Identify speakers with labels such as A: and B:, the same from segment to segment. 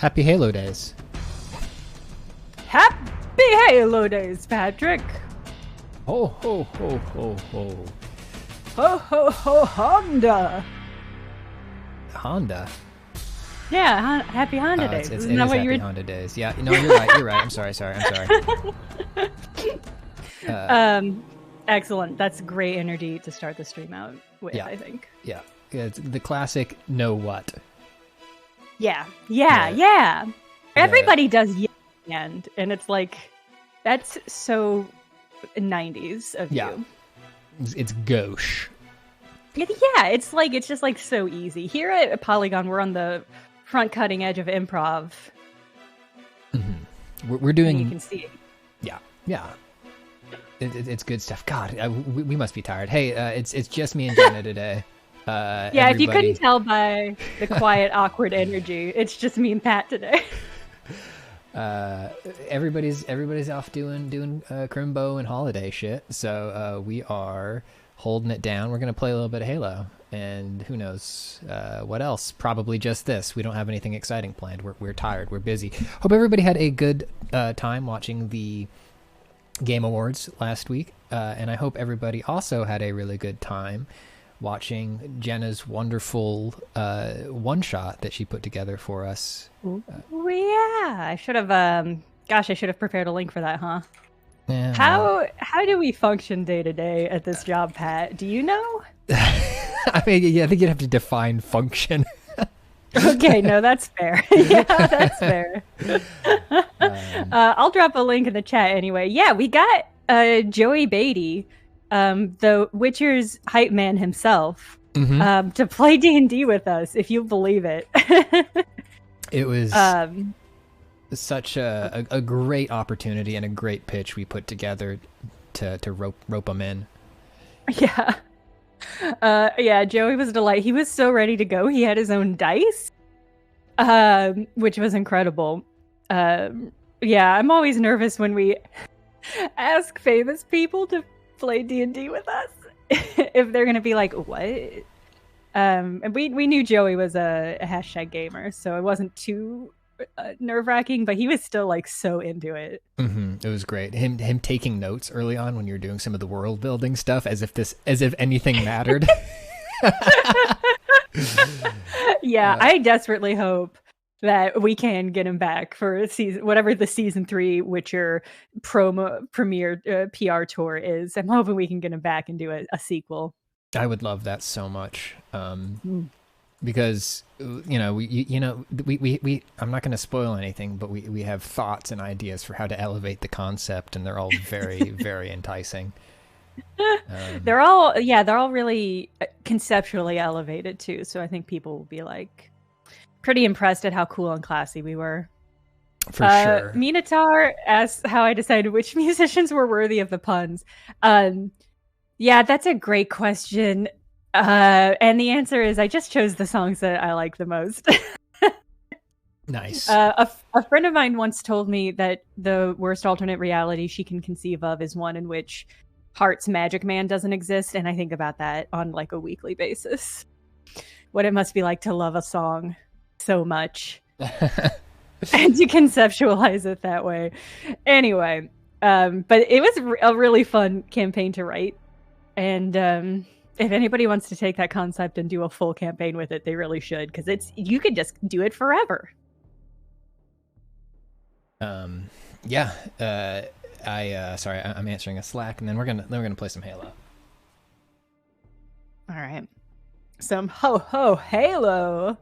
A: Happy Halo days.
B: Happy Halo days, Patrick.
A: Ho, ho, ho, ho, ho.
B: Ho, ho, ho, Honda.
A: Honda?
B: Yeah, happy Honda days.
A: It is
B: Isn't that what
A: happy
B: you were...
A: Honda days. Yeah, no, you're right. You're right. I'm sorry.
B: Excellent. That's great energy to start the stream out with,
A: Yeah.
B: I think.
A: Yeah. It's the classic know what.
B: Yeah.
A: Yeah.
B: Everybody does yeah at the end, and it's like, that's so 90s of you.
A: It's gauche.
B: Yeah, it's just like so easy. Here at Polygon, we're on the front cutting edge of improv.
A: Mm-hmm. We're doing...
B: And you can see it.
A: Yeah. It's good stuff. God, we must be tired. Hey, it's just me and Jenna today.
B: Yeah, if you couldn't tell by the quiet, awkward energy, it's just me and Pat today.
A: Everybody's off doing Crimbo and holiday shit. So we are holding it down. We're gonna play a little bit of Halo, and who knows what else? Probably just this. We don't have anything exciting planned. We're tired. We're busy. Hope everybody had a good time watching the Game Awards last week, and I hope everybody also had a really good time watching Jenna's wonderful one-shot that she put together for us.
B: Yeah, I should have prepared a link for that, huh?
A: Yeah.
B: How do we function day to day at this job, Pat? Do you know?
A: I mean, yeah, I think you'd have to define function.
B: Okay, no, that's fair. Yeah, that's fair. I'll drop a link in the chat anyway. Yeah, we got Joey Beatty, the Witcher's hype man himself, to play D&D with us, if you believe it.
A: It was such a great opportunity and a great pitch we put together to rope him in.
B: Yeah. Yeah, Joey was a delight. He was so ready to go. He had his own dice, which was incredible. Yeah, I'm always nervous when we ask famous people to play D&D with us. If they're going to be like, what? And we knew Joey was a hashtag gamer, so it wasn't too nerve-wracking, but he was still like so into it.
A: It was great. Him taking notes early on when you're doing some of the world building stuff, as if anything mattered.
B: Yeah, I desperately hope that we can get him back for whatever the season 3 Witcher premiere PR tour is. I'm hoping we can get him back and do a sequel.
A: I would love that so much. Because we I'm not going to spoil anything, but we have thoughts and ideas for how to elevate the concept, and they're all very very enticing.
B: They're all really conceptually elevated too, so I think people will be like pretty impressed at how cool and classy we were.
A: For sure.
B: Minotaur asked how I decided which musicians were worthy of the puns. Yeah, that's a great question. And the answer is I just chose the songs that I like the most.
A: Nice.
B: A friend of mine once told me that the worst alternate reality she can conceive of is one in which Heart's Magic Man doesn't exist, and I think about that on like a weekly basis. What it must be like to love a song so much and to conceptualize it that way. Anyway, but it was a really fun campaign to write, and if anybody wants to take that concept and do a full campaign with it, they really should, because you could just do it forever.
A: Yeah. Sorry, I'm answering a Slack, and then we're gonna play some Halo.
B: All right, some ho ho Halo.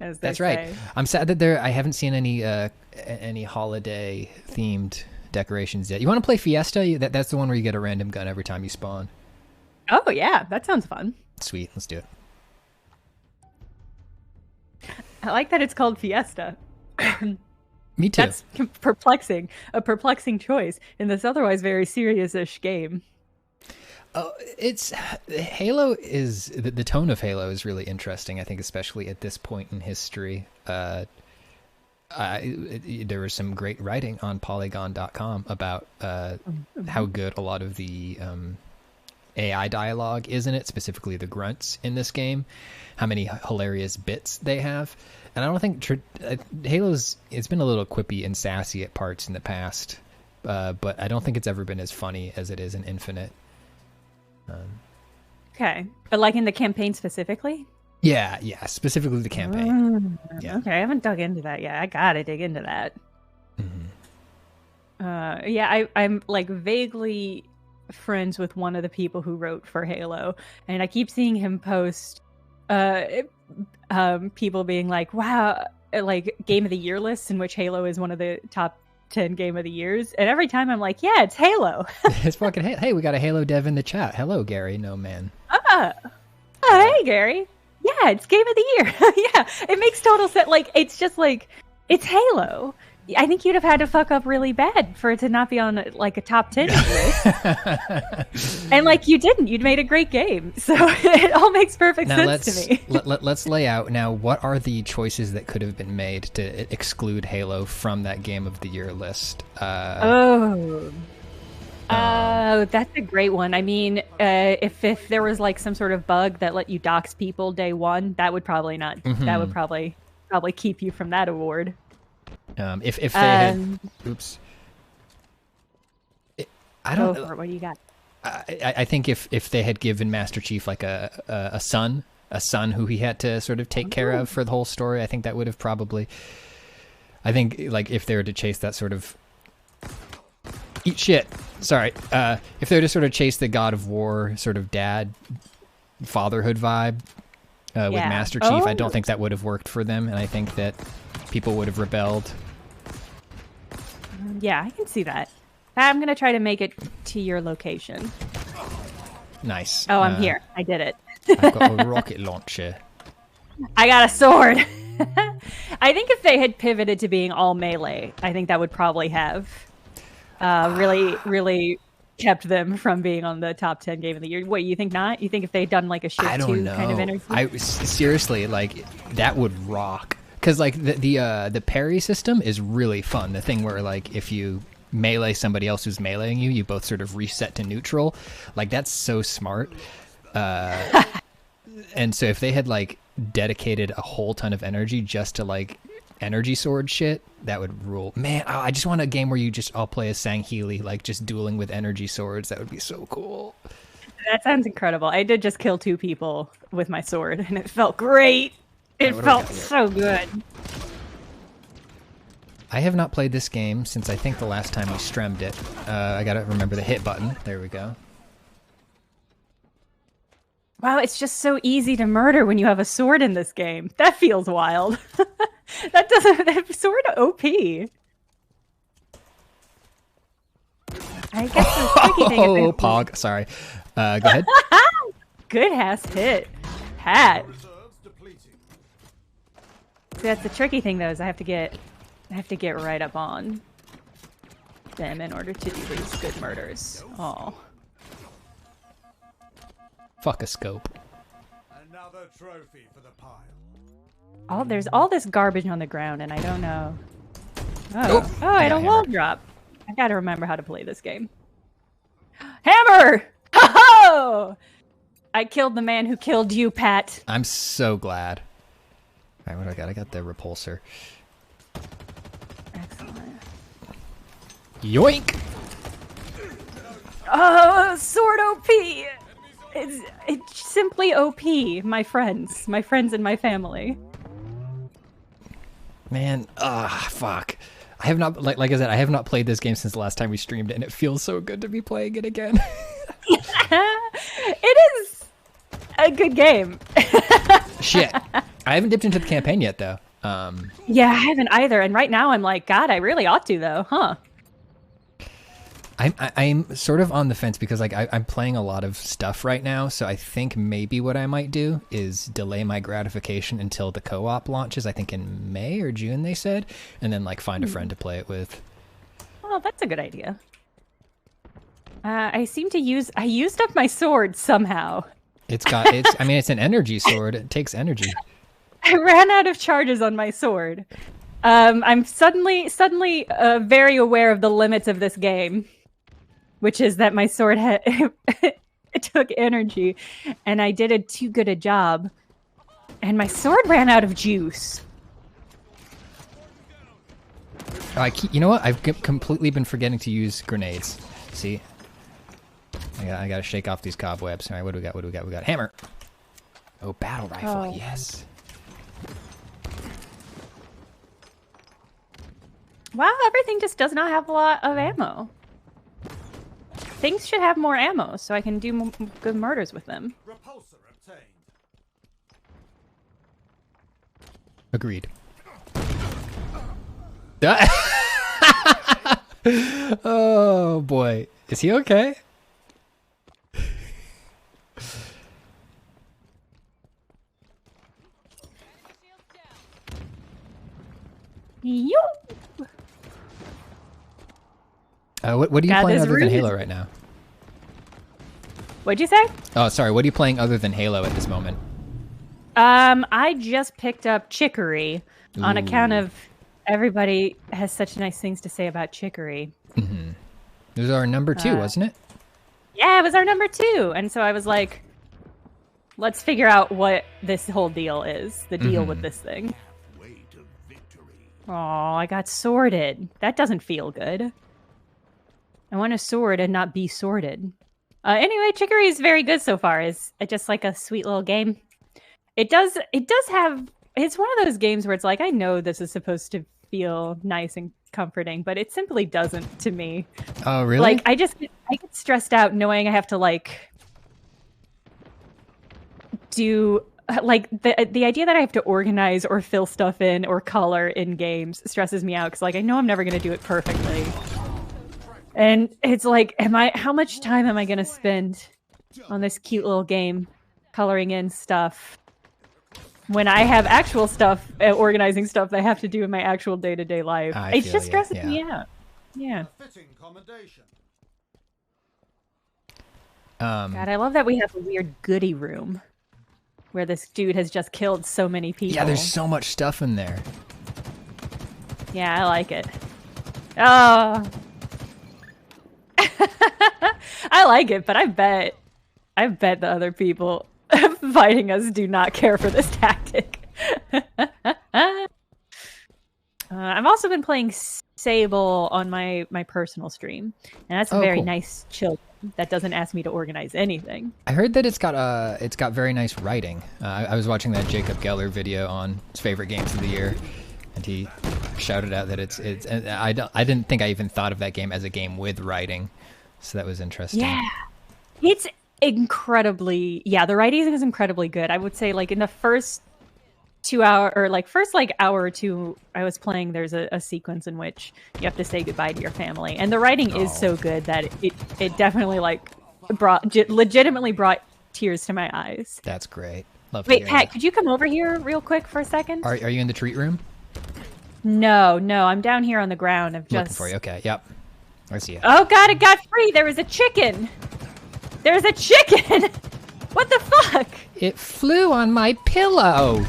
B: As they
A: That's
B: say.
A: right. I'm sad that I haven't seen any holiday themed decorations yet. You want to play Fiesta? That's the one where you get a random gun every time you spawn.
B: Oh yeah, that sounds fun.
A: Sweet, let's do it.
B: I like that it's called Fiesta.
A: Me too.
B: That's perplexing. A perplexing choice in this otherwise very serious-ish game.
A: Oh, it's Halo is the tone of Halo is really interesting. I think, especially at this point in history. There was some great writing on Polygon.com about how good a lot of the AI dialogue is in it, specifically the grunts in this game, how many hilarious bits they have. And I don't think it's been a little quippy and sassy at parts in the past, but I don't think it's ever been as funny as it is in Infinite.
B: Okay. But like in the campaign specifically?
A: Yeah, specifically the campaign. Yeah.
B: Okay, I haven't dug into that yet. I gotta dig into that. I'm like vaguely friends with one of the people who wrote for Halo, and I keep seeing him post people being like, wow, like game of the year lists in which Halo is one of the top 10 game of the years, and every time I'm like, yeah, it's Halo.
A: It's fucking hey, we got a Halo dev in the chat. Hello, Gary. No man.
B: Hey, Gary. Yeah, it's game of the year. Yeah, it makes total sense. Like, it's just like, it's Halo. I think you'd have had to fuck up really bad for it to not be on like a top 10 list. And like you didn't. You'd made a great game. So it all makes perfect sense to me.
A: Let's lay out now what are the choices that could have been made to exclude Halo from that game of the year list.
B: That's a great one. I mean, if there was like some sort of bug that let you dox people day one, that would probably not. That would probably keep you from that award.
A: If they had, oops, I don't know.
B: What do you got?
A: I think if they had given Master Chief like a son who he had to sort of take care of for the whole story, I think that would have probably. I think like if they were to chase that sort of eat shit. Sorry, if they were to sort of chase the God of War sort of dad fatherhood vibe with Master Chief, I don't think that would have worked for them, and I think that people would have rebelled.
B: Yeah, I can see that. I'm gonna try to make it to your location.
A: Nice.
B: Oh, I'm here. I did it.
A: I've got a rocket launcher.
B: I got a sword. I think if they had pivoted to being all melee, I think that would probably have really kept them from being on the top 10 game of the year. Wait, you think not? You think if they'd done like a shift 2 kind of energy?
A: Seriously, like that would rock. Because like the parry system is really fun. The thing where like if you melee somebody else who's meleeing you, you both sort of reset to neutral. Like that's so smart. And so if they had like dedicated a whole ton of energy just to like energy sword shit, that would rule. Man, I just want a game where you just all play as Sangheili, like just dueling with energy swords. That would be so cool.
B: That sounds incredible. I did just kill 2 people with my sword, and it felt great. It felt so good.
A: I have not played this game since I think the last time we streamed it. I gotta remember the hit button. There we go.
B: Wow, it's just so easy to murder when you have a sword in this game. That feels wild. That sword OP. I guess the tricky thing is
A: Pog. Sorry. Go ahead.
B: Good ass hit. Hat. See, that's the tricky thing though, is I have to get right up on them in order to do these good murders. Oh.
A: Fuck a scope.
C: Another trophy for the pile.
B: Oh, there's all this garbage on the ground, and I don't know. Oh, I had a wall drop. I gotta remember how to play this game. Hammer! Ho-ho! I killed the man who killed you, Pat.
A: I'm so glad. All right, what do I got? I got the repulsor.
B: Excellent.
A: Yoink!
B: Oh, sword OP! It's simply OP, my friends and my family.
A: Man, fuck. I have not, like I said, I have not played this game since the last time we streamed it, and it feels so good to be playing it again.
B: It is a good game.
A: Shit. I haven't dipped into the campaign yet, though.
B: Yeah, I haven't either, and right now I'm like, God, I really ought to, though, huh?
A: I'm sort of on the fence because like I'm playing a lot of stuff right now, so I think maybe what I might do is delay my gratification until the co-op launches. I think in May or June they said, and then like find a friend to play it with.
B: Oh, that's a good idea. I used up my sword somehow.
A: I mean, it's an energy sword. It takes energy.
B: I ran out of charges on my sword. I'm suddenly very aware of the limits of this game. Which is that my sword took energy, and I did too good a job, and my sword ran out of juice.
A: You know what? I've completely been forgetting to use grenades. See? I gotta shake off these cobwebs. All right, what do we got? What do we got? We got hammer. Oh, battle rifle.
B: Oh.
A: Yes.
B: Wow, everything just does not have a lot of ammo. Things should have more ammo so I can do good murders with them.
C: Repulsor obtained.
A: Agreed. Oh boy, is he okay?
B: Yo!
A: What are you
B: God,
A: playing
B: this
A: other than
B: room
A: Halo
B: is-
A: right now?
B: What'd you say?
A: Oh, sorry. What are you playing other than Halo at this moment?
B: I just picked up Chicory on account
A: Ooh.
B: of everybody has such nice things to say about Chicory.
A: Mm-hmm. It was our number 2, wasn't it?
B: Yeah, it was our number 2. And so I was like, let's figure out what this whole deal is. The deal with this thing.
C: Way to victory.
B: Oh, I got sworded. That doesn't feel good. I want a sword and not be sworded. Anyway, Chicory is very good so far. It's just like a sweet little game. It does have... It's one of those games where it's like, I know this is supposed to feel nice and comforting, but it simply doesn't to me.
A: Oh, really?
B: Like, I get stressed out knowing I have to, like, do... Like, the idea that I have to organize or fill stuff in or color in games stresses me out, because, like, I know I'm never going to do it perfectly. And it's like, how much time am I going to spend on this cute little game coloring in stuff when I have actual stuff, organizing stuff that I have to do in my actual day-to-day life? It just stresses me out. Yeah.
C: A fitting commendation.
B: God, I love that we have a weird goodie room where this dude has just killed so many people.
A: Yeah, there's so much stuff in there.
B: Yeah, I like it. Oh. I like it, but I bet the other people fighting us do not care for this tactic. I've also been playing Sable on my personal stream, and that's a very
A: cool.
B: nice chill game that doesn't ask me to organize anything.
A: I heard that it's got very nice writing. I was watching that Jacob Geller video on his favorite games of the year, and he shouted out that it's. And I didn't think I even thought of that game as a game with writing, so that was interesting.
B: Yeah, it's incredibly. Yeah, the writing is incredibly good. I would say, like, in the first 2 hour or like first like hour or two I was playing, there's a sequence in which you have to say goodbye to your family, and the writing is so good that it definitely like legitimately brought tears to my eyes.
A: That's great. Love to
B: Wait,
A: hear
B: Pat,
A: that.
B: could you come over here real quick for a second?
A: Are you in the treat room?
B: No, I'm down here on the ground. I've
A: Looking
B: just
A: for you. Okay, yep. I see you.
B: Oh god, it got free. There was a chicken. There's a chicken. What the fuck?
A: It flew on my pillow.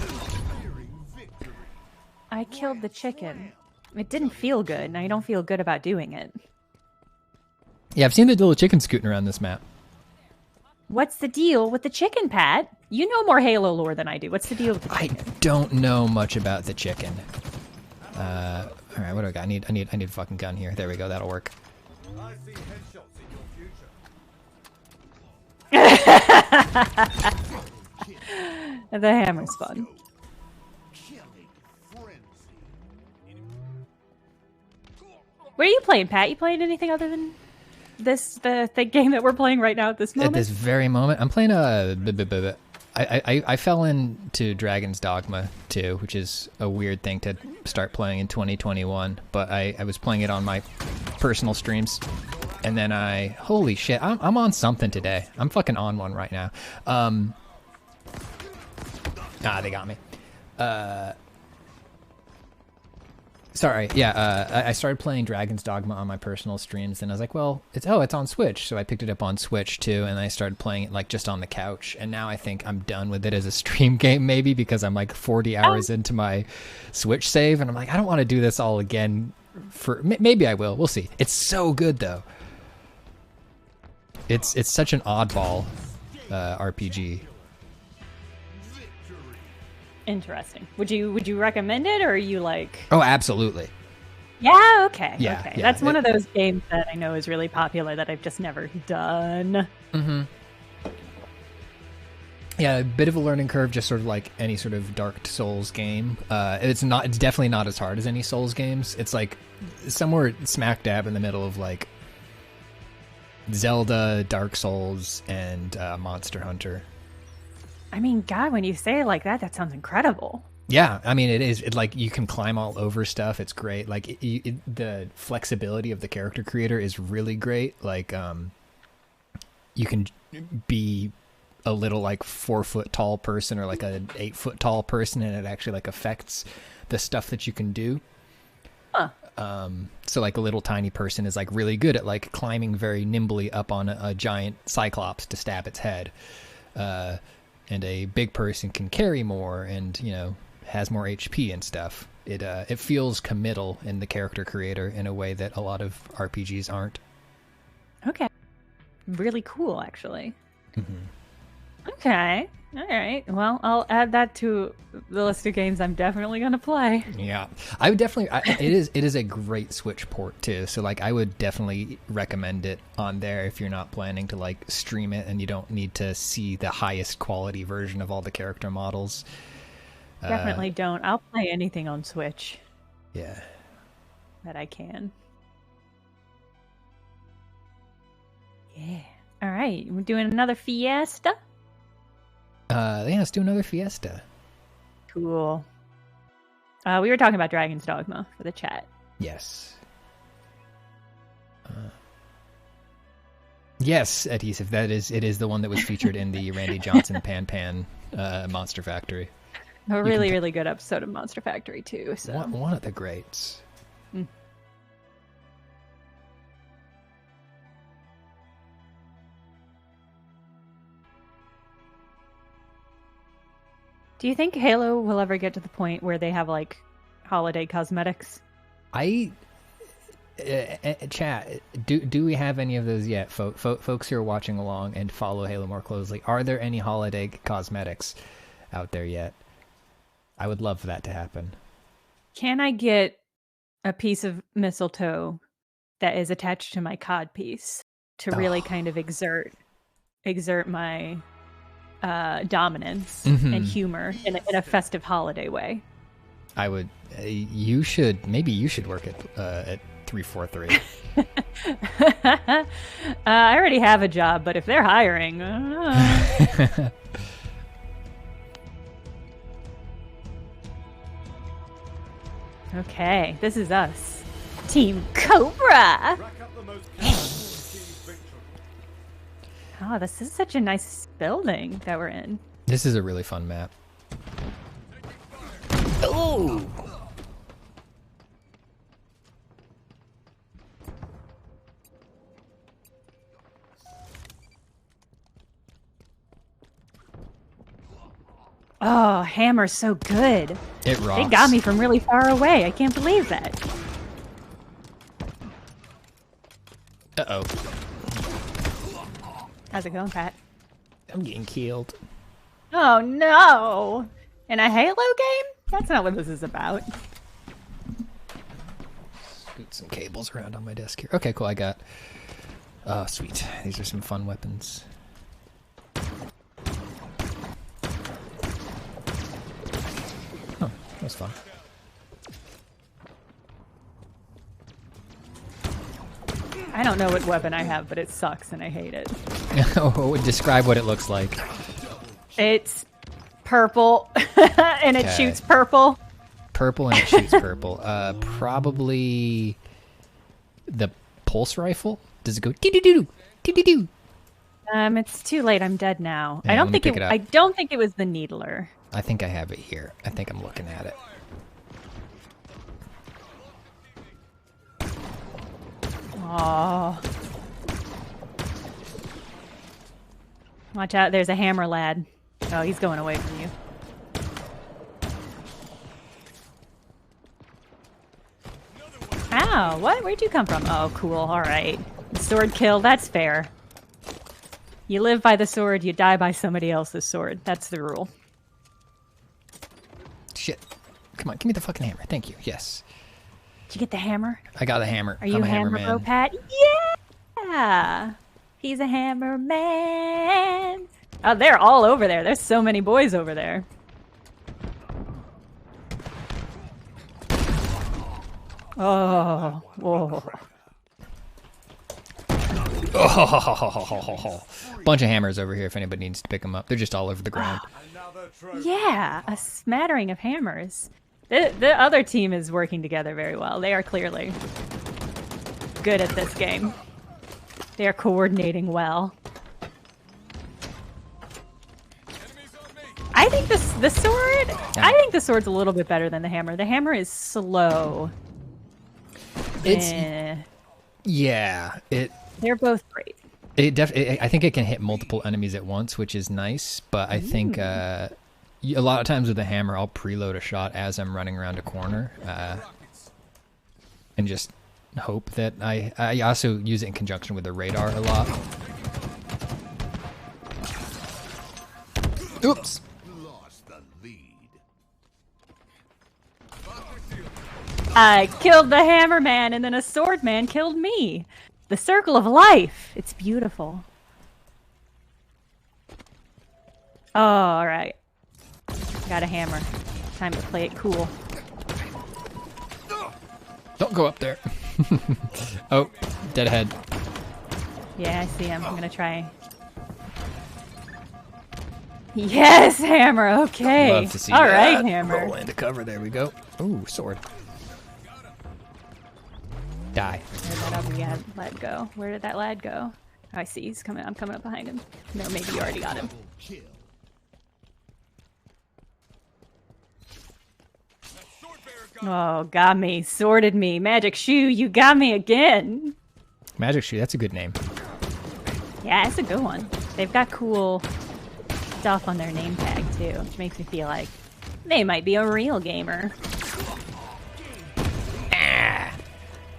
B: I killed the chicken. It didn't feel good, and I don't feel good about doing it.
A: Yeah, I've seen the little chicken scooting around this map.
B: What's the deal with the chicken, Pat? You know more Halo lore than I do. What's the deal with the
A: I
B: chicken?
A: don't know much about the chicken. All right, what do I got? I need a fucking gun here. There we go. That'll work.
C: I see headshots in your future.
B: The hammer's fun. What are you playing, Pat? You playing anything other than the game that we're playing right now at this moment?
A: At this very moment, I'm playing I fell into Dragon's Dogma 2, which is a weird thing to start playing in 2021, but I was playing it on my personal streams, and then holy shit, I'm on something today. I'm fucking on one right now. They got me. Sorry, yeah, I started playing Dragon's Dogma on my personal streams, and I was like, well, it's on Switch, so I picked it up on Switch too, and I started playing it like just on the couch, and now I think I'm done with it as a stream game, maybe, because I'm like 40 hours into my Switch save, and I'm like, I don't want to do this all again. Maybe I will, we'll see. It's so good, though. It's such an oddball RPG.
B: Interesting. Would you recommend it, or are you like?
A: Oh, absolutely.
B: Yeah. Okay.
A: Yeah,
B: Okay.
A: yeah,
B: That's one of those games that I know is really popular that I've just never done.
A: Mm-hmm. Yeah, a bit of a learning curve, just sort of like any sort of Dark Souls game. It's definitely not as hard as any Souls games. It's like somewhere smack dab in the middle of like Zelda, Dark Souls, and Monster Hunter.
B: I mean, God, when you say it like that, that sounds incredible.
A: Yeah, I mean, it is. It, like, you can climb all over stuff. It's great. Like, the flexibility of the character creator is really great. Like, you can be a little, like, 4-foot tall person or, like, a 8-foot tall person, and it actually, like, affects the stuff that you can do.
B: Huh.
A: So, like, a little tiny person is, like, really good at, like, climbing very nimbly up on a giant cyclops to stab its head. And a big person can carry more and, you know, has more HP and stuff. It feels committal in the character creator in a way that a lot of RPGs aren't.
B: Okay. Really cool, actually.
A: Mm-hmm.
B: Okay. All right. Well, I'll add that to the list of games I'm definitely going to play.
A: Yeah, I would definitely. It is a great Switch port too. So like, I would definitely recommend it on there if you're not planning to like stream it and you don't need to see the highest quality version of all the character models.
B: Definitely don't. I'll play anything on Switch.
A: Yeah.
B: That I can. Yeah. All right. We're doing another fiesta.
A: Yeah, let's do another fiesta.
B: Cool. We were talking about Dragon's Dogma for the chat.
A: Yes. Yes, Adhesive. It is the one that was featured in the Randy Johnson Pan Monster Factory.
B: A really, really good episode of Monster Factory too. So
A: one of the greats.
B: Mm. Do you think Halo will ever get to the point where they have like holiday cosmetics?
A: Chat, do we have any of those yet? Folks who are watching along and follow Halo more closely, are there any holiday cosmetics out there yet? I would love for that to happen.
B: Can I get a piece of mistletoe that is attached to my cod piece to really kind of exert my dominance and humor in a festive holiday way? I
A: would. You should work at 343.
B: I already have a job, but if they're hiring, okay, this is us, Team Cobra. Oh, this is such a nice building that we're in.
A: This is a really fun map. Oh!
B: Oh, hammer's so good.
A: It rocks.
B: They got me from really far away. I can't believe that.
A: Uh-oh.
B: How's it going, Pat?
A: I'm getting killed.
B: Oh, no. In a Halo game? That's not what this is about.
A: Scoot some cables around on my desk here. Okay, cool. I got... Oh, sweet. These are some fun weapons. Oh, that was fun.
B: I don't know what weapon I have, but it sucks and I hate it.
A: Describe what it looks like.
B: It's purple and it shoots purple.
A: Purple and it shoots purple. Probably the pulse rifle. Does it go doo-doo-doo? Doo-doo-doo?
B: It's too late. I'm dead now.
A: Yeah,
B: I don't think it was the needler.
A: I think I have it here. I think I'm looking at it.
B: Oh. Watch out, there's a hammer lad. Oh, he's going away from you. Ow, what? Where'd you come from? Oh, cool, alright. Sword kill, that's fair. You live by the sword, you die by somebody else's sword. That's the rule.
A: Shit. Come on, give me the fucking hammer. Thank you. Yes.
B: Did you get the hammer?
A: I got the hammer.
B: Are you
A: I'm a
B: hammer
A: man.
B: bro, Pat? Yeah! He's a hammer man. Oh, they're all over there. There's so many boys over there. Oh, whoa.
A: Oh, bunch of hammers over here if anybody needs to pick them up. They're just all over the ground.
C: Another trophy.
B: Yeah, a smattering of hammers. The other team is working together very well. They are clearly good at this game. They are coordinating well. I think the sword. I think the sword's a little bit better than the hammer. The hammer is slow.
A: It's yeah.
B: They're both great.
A: I think it can hit multiple enemies at once, which is nice. But I think a lot of times with the hammer, I'll preload a shot as I'm running around a corner, and just hope that I also use it in conjunction with the radar a lot. Oops.
C: Lost the lead.
B: I killed the hammer man, and then a sword man killed me. The circle of life. It's beautiful. Oh, all right. Got a hammer. Time to play it cool.
A: Don't go up there. Oh, dead ahead.
B: Yeah, I see him. I'm gonna try. Yes, hammer. Okay.
A: Love to see
B: all
A: that.
B: right, hammer.
A: Roll into cover. There we go. Ooh, sword. Die.
B: Where did that other lad go? Where did that lad go? Oh, I see. He's coming. I'm coming up behind him. No, maybe you already got him.
C: Kill.
B: Oh, got me. Sorted me. Magic shoe, you got me again.
A: Magic shoe. That's a good name.
B: Yeah, it's a good one. They've got cool stuff on their name tag too, which makes me feel like they might be a real gamer.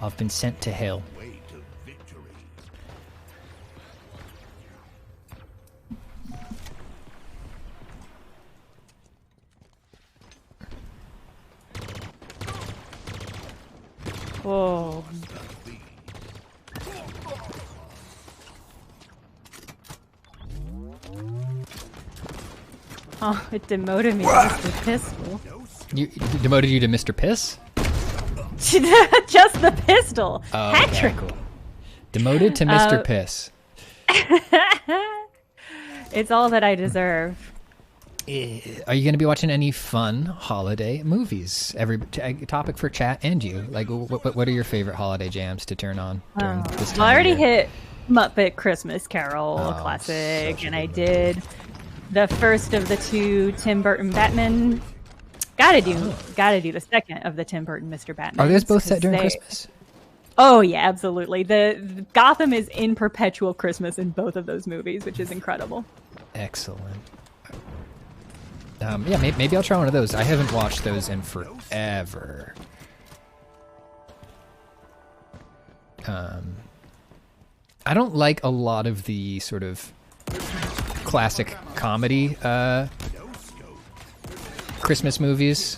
A: I've been sent to hell.
C: Way to victory.
B: Whoa. Oh, it demoted me to Mr. Pistol.
A: You demoted you to Mr. Piss?
B: Just the pistol.
A: Oh,
B: Hat
A: okay,
B: trick.
A: cool. Demoted to Mr. Piss.
B: It's all that I deserve.
A: Are you going to be watching any fun holiday movies? Every topic for chat and you. Like, what are your favorite holiday jams to turn on during this time?
B: Well, I already
A: of year?
B: hit Muppet Christmas Carol,
A: Oh,
B: classic,
A: such a
B: and I
A: good
B: did the first of the two Tim Burton Batman. Gotta do the second of the Tim Burton Mr. Batman.
A: Are those both set during Christmas?
B: Oh yeah, absolutely. The Gotham is in perpetual Christmas in both of those movies, which is incredible.
A: Excellent. Yeah, maybe I'll try one of those. I haven't watched those in forever. I don't like a lot of the sort of classic comedy Christmas movies.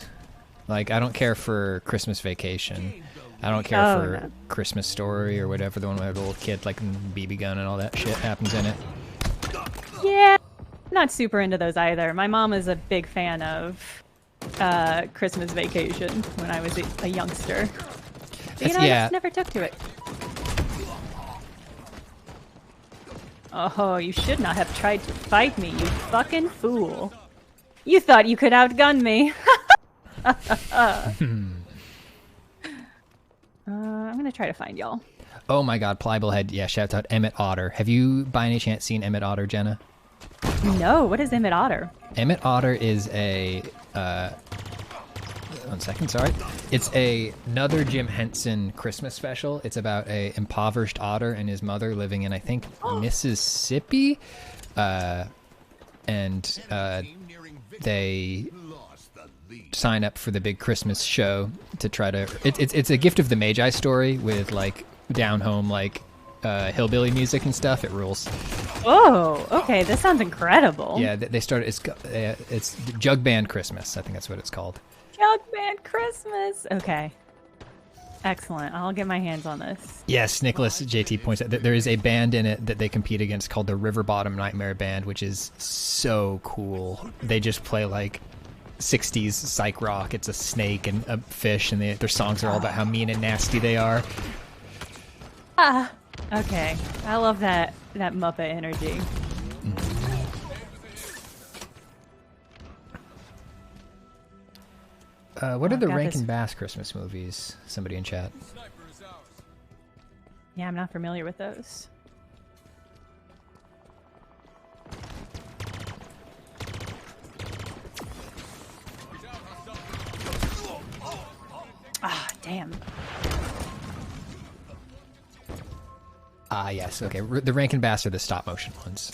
A: Like, I don't care for Christmas Vacation. I don't care for Christmas Story or whatever, the one where the little kid, like, BB gun and all that shit happens in it.
B: Yeah, not super into those either. My mom is a big fan of Christmas Vacation when I was a youngster. So, I just never took to it. Oh, you should not have tried to fight me, you fucking fool. You thought you could outgun me. I'm gonna try to find y'all.
A: Oh my god, Pliable Head. Yeah, shouts out Emmett Otter. Have you, by any chance, seen Emmett Otter, Jenna?
B: No, what is Emmett Otter?
A: Emmett Otter is a... 1 second, sorry. It's another Jim Henson Christmas special. It's about a impoverished otter and his mother living in, I think, Mississippi. They sign up for the big Christmas show to try to... It's a Gift of the Magi story with, like, down-home, like, hillbilly music and stuff. It rules.
B: Oh, okay. This sounds incredible.
A: Yeah, they started. It's Jug Band Christmas. I think that's what it's called.
B: Jug Band Christmas. Okay. Excellent. I'll get my hands on this.
A: Yes, Nicholas JT points out that there is a band in it that they compete against called the River Bottom Nightmare Band, which is so cool. They just play like 60s psych rock. It's a snake and a fish, and their songs are all about how mean and nasty they are.
B: Ah, okay. I love that Muppet energy.
A: What are the Rankin
B: this.
A: Bass Christmas movies? Somebody in chat.
B: Yeah, I'm not familiar with those. Ah, damn.
A: Ah, yes. Okay, the Rankin Bass are the stop motion ones.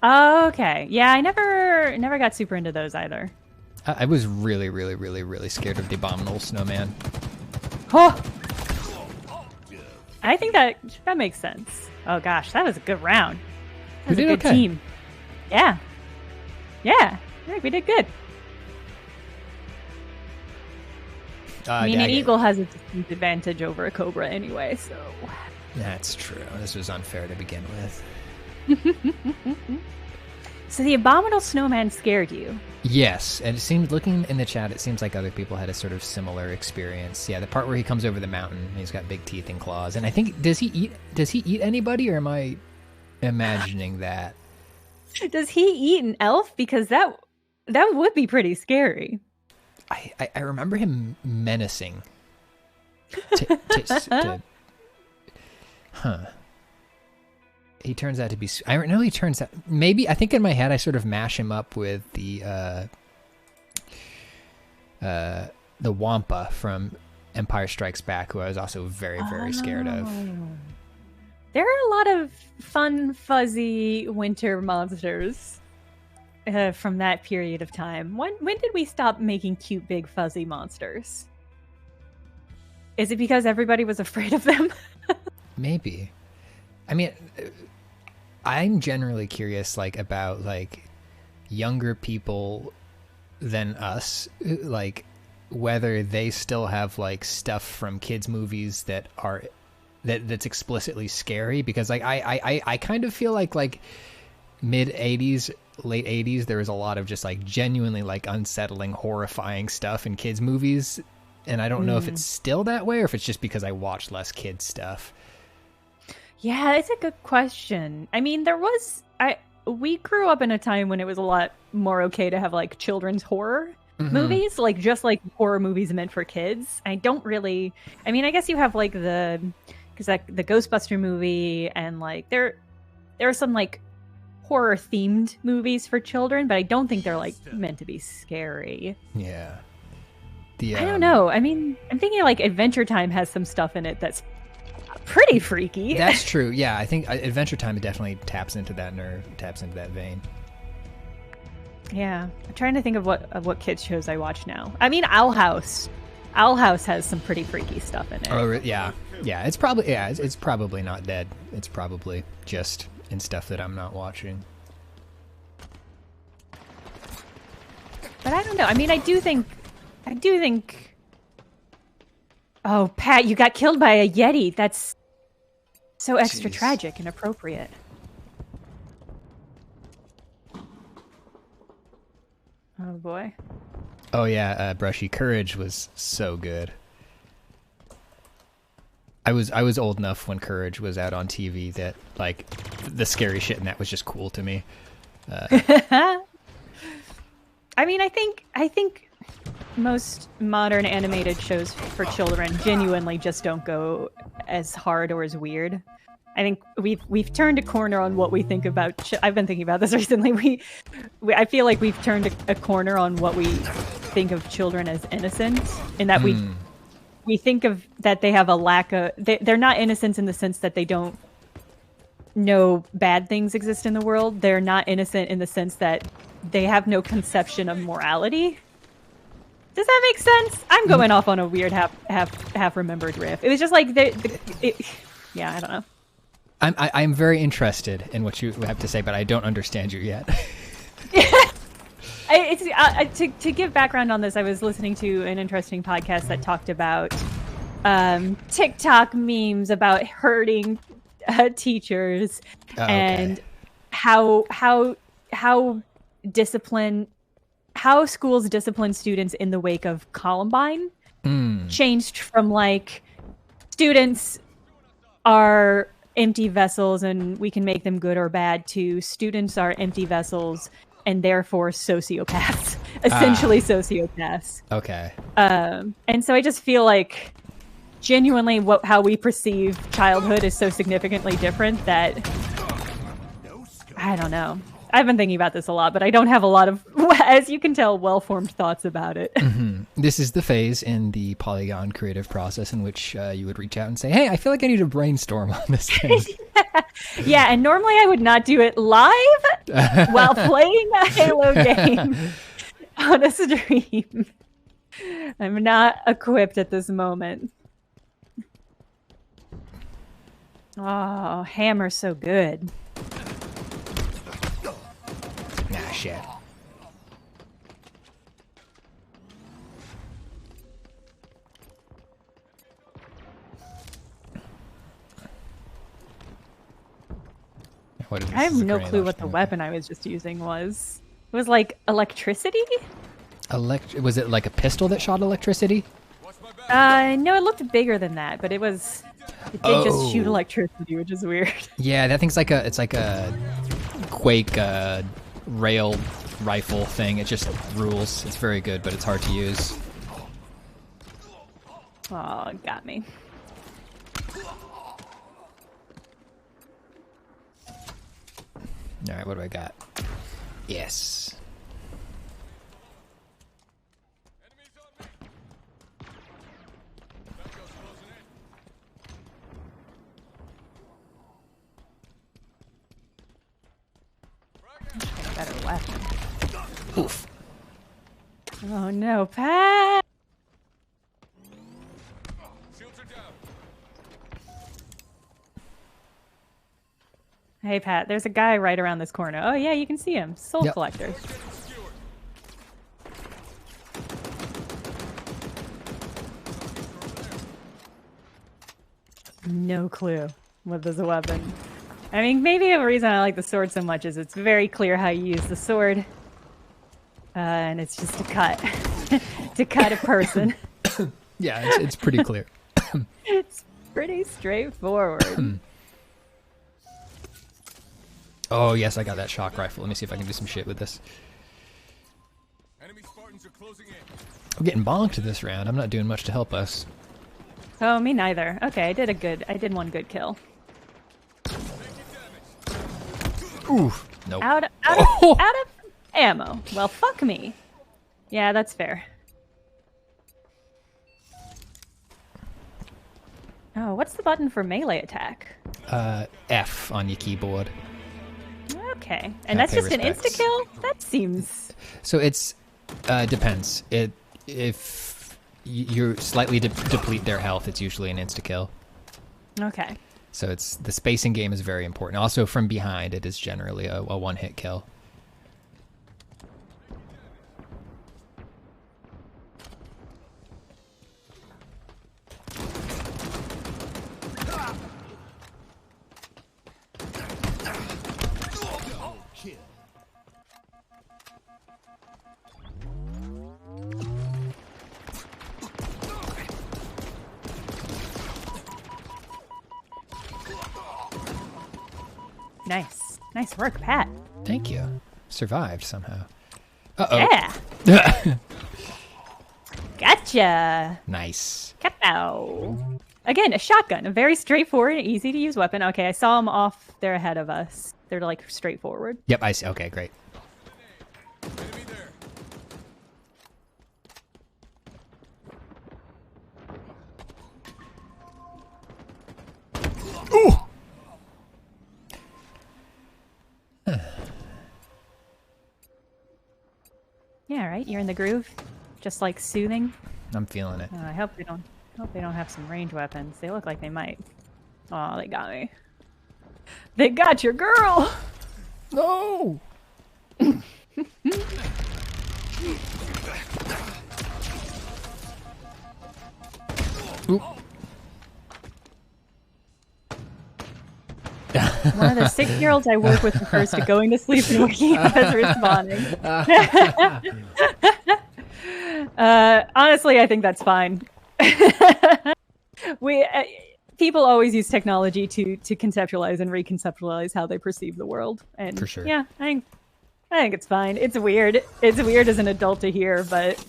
B: Oh, okay. Yeah, I never got super into those either.
A: I was really, really, really, really scared of the Abominable Snowman.
B: Oh! I think that makes sense. Oh gosh, that was a good round. That was a good team. Yeah. Yeah. I think we did good. I mean, an eagle has a distinct advantage over a cobra anyway, so...
A: That's true. This was unfair to begin with.
B: So the Abominable Snowman scared you?
A: Yes, and it seemed, looking in the chat, it seems like other people had a sort of similar experience. Yeah, the part where he comes over the mountain, and he's got big teeth and claws. And I think, does he eat anybody, or am I imagining that?
B: Does he eat an elf? Because that would be pretty scary.
A: I remember him menacing. He turns out to be... I don't know, he turns out... Maybe, I think in my head I sort of mash him up with the Wampa from Empire Strikes Back, who I was also very, very scared of.
B: There are a lot of fun, fuzzy winter monsters from that period of time. When did we stop making cute, big, fuzzy monsters? Is it because everybody was afraid of them?
A: Maybe. I mean, I'm generally curious, like, about, like, younger people than us, like, whether they still have, like, stuff from kids' movies that are... that's explicitly scary, because like I kind of feel like mid 80s, late 80s, there was a lot of just like genuinely like unsettling, horrifying stuff in kids movies, and I don't know if it's still that way or if it's just because I watched less kids stuff.
B: Yeah, it's a good question. I mean, we grew up in a time when it was a lot more okay to have like children's horror movies, like just like horror movies meant for kids. I mean, I guess you have like because like the Ghostbuster movie, and like there are some like horror themed movies for children, but I don't think they're like meant to be scary.
A: Yeah.
B: I don't know. I mean, I'm thinking like Adventure Time has some stuff in it that's pretty freaky.
A: That's true. Yeah, I think Adventure Time definitely taps into that vein.
B: Yeah, I'm trying to think of what kids shows I watch now. I mean, Owl House. Owl House has some pretty freaky stuff in it.
A: Oh yeah. It's probably not dead. It's probably just in stuff that I'm not watching.
B: But I don't know. I mean, I do think. Oh, Pat, you got killed by a Yeti. That's so extra tragic and appropriate. Oh boy.
A: Oh yeah, Brushy, Courage was so good. I was old enough when Courage was out on TV that like the scary shit in that was just cool to me.
B: I mean, I think most modern animated shows for children genuinely just don't go as hard or as weird. I think we've turned a corner on what we think about. I've been thinking about this recently. I feel like we've turned a corner on what we think of children as innocent, in that we think of that they have a lack of. They're not innocent in the sense that they don't know bad things exist in the world. They're not innocent in the sense that they have no conception of morality. Does that make sense? I'm going off on a weird half remembered riff. It was just like yeah, I don't know.
A: I'm very interested in what you have to say, but I don't understand you yet.
B: To give background on this, I was listening to an interesting podcast that talked about TikTok memes about hurting teachers and how schools discipline students in the wake of Columbine changed from like students are empty vessels and we can make them good or bad to students are empty vessels and therefore sociopaths, essentially sociopaths.
A: Okay.
B: And so I just feel like genuinely how we perceive childhood is so significantly different that I don't know. I've been thinking about this a lot, but I don't have a lot of, as you can tell, well-formed thoughts about it.
A: This is the phase in the Polygon creative process in which you would reach out and say, hey, I feel like I need to brainstorm on this thing.
B: Yeah, and normally I would not do it live while playing a Halo game on a stream. I'm not equipped at this moment. Oh, hammer's so good.
A: Nah, shit.
B: I have no clue what the weapon I was just using was. It was like electricity?
A: Was it like a pistol that shot electricity?
B: No, it looked bigger than that, but it did just shoot electricity, which is weird.
A: Yeah, that thing's like a Quake rail rifle thing. It just rules. It's very good, but it's hard to use.
B: Oh, it got me.
A: All right, what do I got? Yes.
B: Better weapon.
A: Oof.
B: Oh no, Pat! Hey Pat, there's a guy right around this corner. Oh yeah, you can see him. Soul Collector. No clue what this weapon. I mean, maybe the reason I like the sword so much is it's very clear how you use the sword. And it's just to cut. To cut a person.
A: Yeah, it's pretty clear.
B: It's pretty straightforward.
A: Oh, yes, I got that shock rifle. Let me see if I can do some shit with this.
C: Enemy Spartans are closing in.
A: I'm getting bonked this round. I'm not doing much to help us.
B: Oh, me neither. Okay, I did one good kill.
A: Oof. Nope.
B: Out of ammo. Well, fuck me. Yeah, that's fair. Oh, what's the button for melee attack?
A: F on your keyboard.
B: Okay, and that's just an insta-kill? That seems...
A: So it's, depends. If you slightly deplete their health, it's usually an insta-kill.
B: Okay.
A: So the spacing game is very important. Also, from behind, it is generally a one-hit kill.
B: Nice work, Pat.
A: Thank you. Survived somehow. Uh-oh.
B: Yeah. Gotcha.
A: Nice.
B: Kapow. Again, a shotgun. A very straightforward and easy to use weapon. Okay, I saw them off. They're ahead of us. They're like straightforward.
A: Yep, I see. Okay, great.
C: Enemy there.
A: Ooh!
B: Yeah, right. You're in the groove, just like soothing.
A: I'm feeling it.
B: I hope they don't have some ranged weapons. They look like they might. Oh, they got me. They got your girl.
A: No. Oop.
B: One of the 6-year-olds I work with refers to going to sleep and waking up as responding. Honestly, I think that's fine. People always use technology to conceptualize and reconceptualize how they perceive the world, and
A: For sure.
B: yeah, I think it's fine. It's weird. It's weird as an adult to hear, but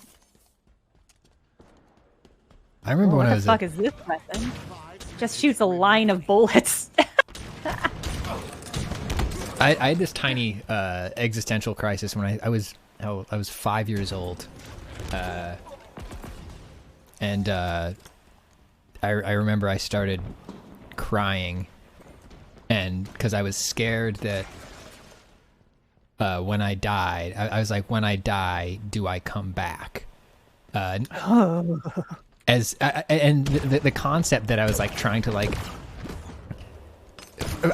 A: I remember when I
B: what
A: was
B: the fuck is this weapon? Just shoots a line of bullets.
A: I had this tiny existential crisis when I was 5 years old, and I remember I started crying, and because I was scared that when I died, I was like, when I die, do I come back? And the concept that I was like trying to like.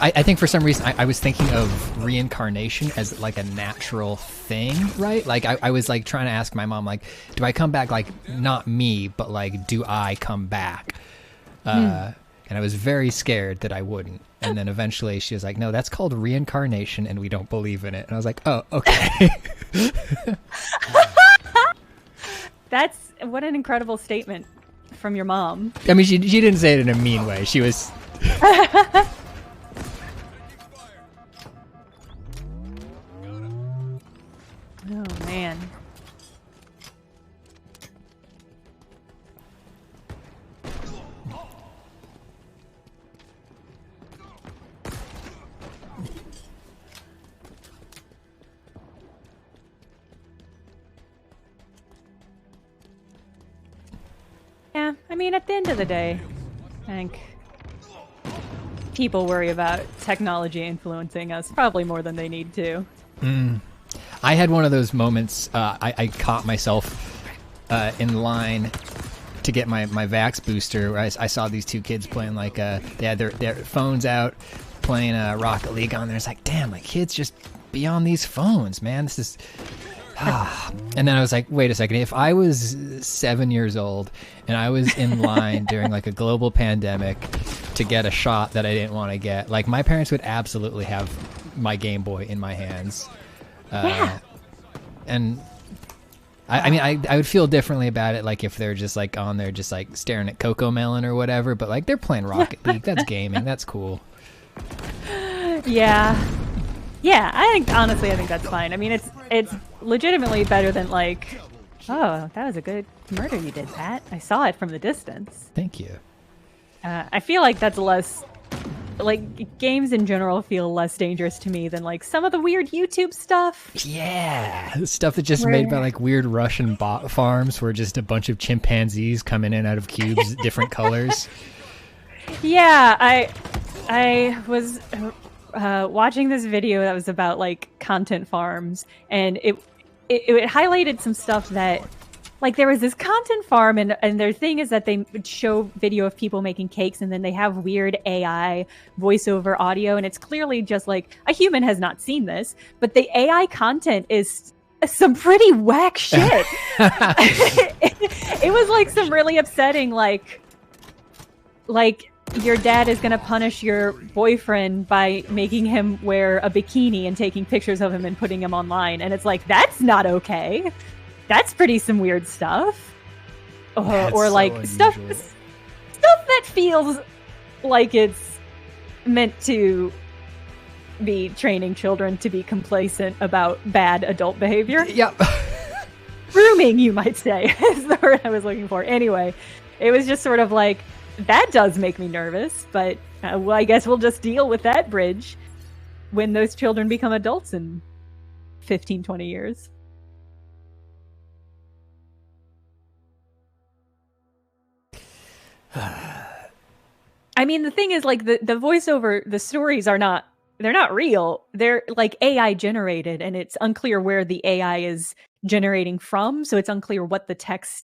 A: I think for some reason I was thinking of reincarnation as like a natural thing, right? Like I was like trying to ask my mom, like, do I come back? Like, not me, but like, do I come back? And I was very scared that I wouldn't. And then eventually she was like, no, that's called reincarnation and we don't believe in it. And I was like, oh, okay.
B: That's what an incredible statement from your mom.
A: I mean, she didn't say it in a mean way. She was...
B: Oh, man. Yeah, I mean, at the end of the day, I think people worry about technology influencing us probably more than they need to.
A: I had one of those moments. I caught myself in line to get my Vax booster. Where I saw these two kids playing like they had their phones out playing Rocket League on there. It's like, damn, like kids just be on these phones, man. This is. And then I was like, wait a second. If I was 7 years old and I was in line during like a global pandemic to get a shot that I didn't want to get, like my parents would absolutely have my Game Boy in my hands.
B: Yeah.
A: And I mean, I would feel differently about it, like if they're just like on there, just like staring at Coco Melon or whatever. But like they're playing Rocket League, that's gaming, that's cool.
B: Yeah, I think honestly, I think that's fine. I mean, it's legitimately better than like, oh, that was a good murder you did, Pat. I saw it from the distance.
A: Thank you.
B: I feel like that's less. Like, games in general feel less dangerous to me than, like, some of the weird YouTube stuff.
A: Yeah, stuff that's just made by, like, weird Russian bot farms where just a bunch of chimpanzees come in and out of cubes, different colors.
B: Yeah, I was watching this video that was about, like, content farms, and it highlighted some stuff that... Like, there was this content farm, and their thing is that they would show video of people making cakes, and then they have weird AI voiceover audio, and it's clearly just, like, a human has not seen this, but the AI content is some pretty whack shit. It was, like, some really upsetting, like, your dad is gonna punish your boyfriend by making him wear a bikini and taking pictures of him and putting him online, and it's like, that's not okay. That's pretty some weird stuff. Or like
A: so
B: stuff that feels like it's meant to be training children to be complacent about bad adult behavior.
A: Yep.
B: Grooming, you might say, is the word I was looking for. Anyway, it was just sort of like, that does make me nervous, but well, I guess we'll just deal with that bridge when those children become adults in 15, 20 years. I mean, the thing is, like, the voiceover, the stories they're not real. They're like AI generated, and it's unclear where the AI is generating from. So it's unclear what the text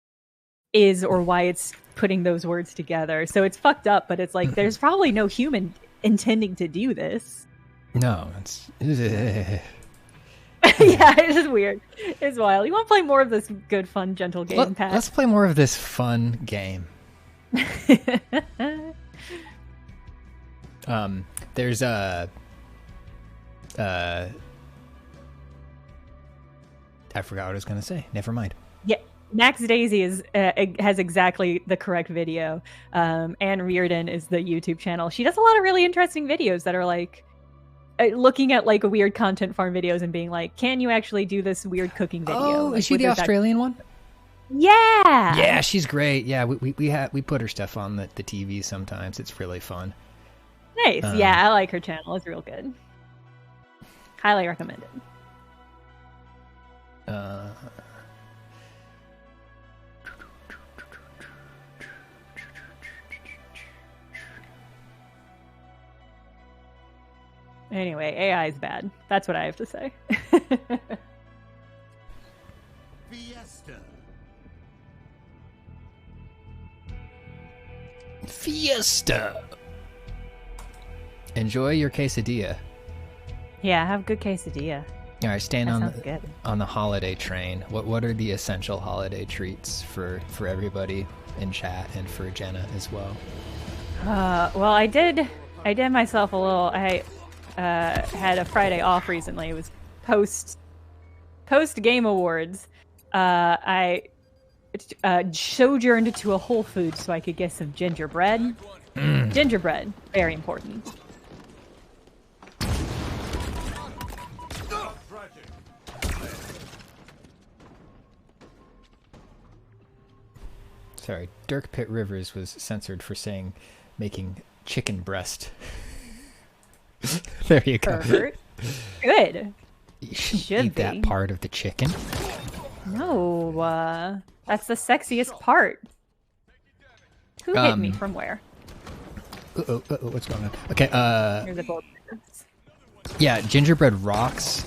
B: is or why it's putting those words together. So it's fucked up, but it's like, there's probably no human intending to do this.
A: No, it's
B: Yeah, it's just weird. It's wild. You want to play more of this good, fun, gentle game, Pat?
A: Let's play more of this fun game. There's a I forgot what I was gonna say. Never mind.
B: Yeah, Max Daisy is has exactly the correct video. Anne Reardon is the YouTube channel. She does a lot of really interesting videos that are like looking at like weird content farm videos and being like, can you actually do this weird cooking video?
A: Oh,
B: like,
A: is she the Australian one?
B: Yeah.
A: Yeah, she's great. Yeah, we put her stuff on the TV sometimes. It's really fun.
B: Nice. Yeah, I like her channel. It's real good. Highly recommend it. Anyway, AI is bad. That's what I have to say.
A: Fiesta. Enjoy your quesadilla.
B: Yeah, have a good quesadilla.
A: All right, staying
B: That
A: on the holiday train. What are the essential holiday treats for everybody in chat and for Jenna as well?
B: Well, I did myself a little. I had a Friday off recently. It was post Game Awards. I sojourned to a Whole Foods so I could get some gingerbread. Gingerbread, very important.
A: Sorry, Dirk Pitt Rivers was censored for saying making chicken breast. There you go.
B: Pervert. Good.
A: You shouldn't
B: Should
A: eat that
B: be.
A: part of the chicken.
B: No, that's the sexiest part. Who hit me from where?
A: What's going on? Okay,
B: Here's a bowl.
A: yeah, gingerbread rocks.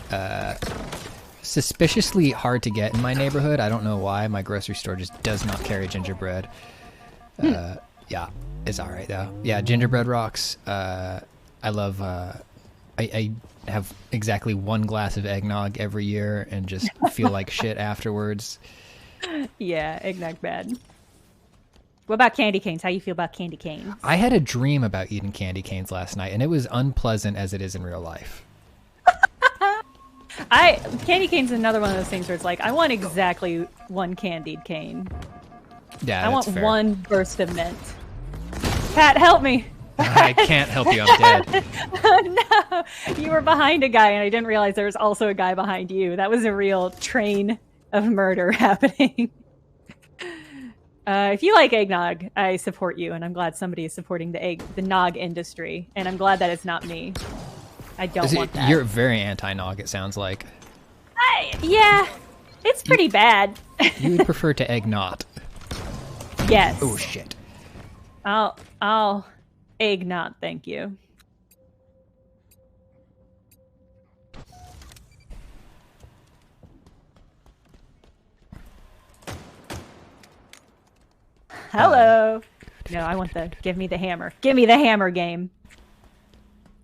A: Suspiciously hard to get in my neighborhood. I don't know why. My grocery store just does not carry gingerbread. Yeah, it's all right though. Yeah, gingerbread rocks. I love. I have exactly one glass of eggnog every year and just feel like shit afterwards.
B: Yeah, eggnog bad. What about candy canes? How you feel about candy canes?
A: I had a dream about eating candy canes last night, and it was unpleasant as it is in real life.
B: Candy cane's another one of those things where it's like, I want exactly one candied cane.
A: Yeah,
B: I want
A: fair.
B: one burst of mint. Pat, help me!
A: I can't help you. I'm dead.
B: No, you were behind a guy, and I didn't realize there was also a guy behind you. That was a real train of murder happening. If you like eggnog, I support you, and I'm glad somebody is supporting the nog industry, and I'm glad that it's not me. I don't want that.
A: You're very anti-nog, it sounds like.
B: Yeah, it's pretty bad.
A: You would prefer to egg not.
B: Yes.
A: Oh, shit.
B: I'll egg not, thank you. Hello. No, I want the give me the hammer. Give me the hammer game.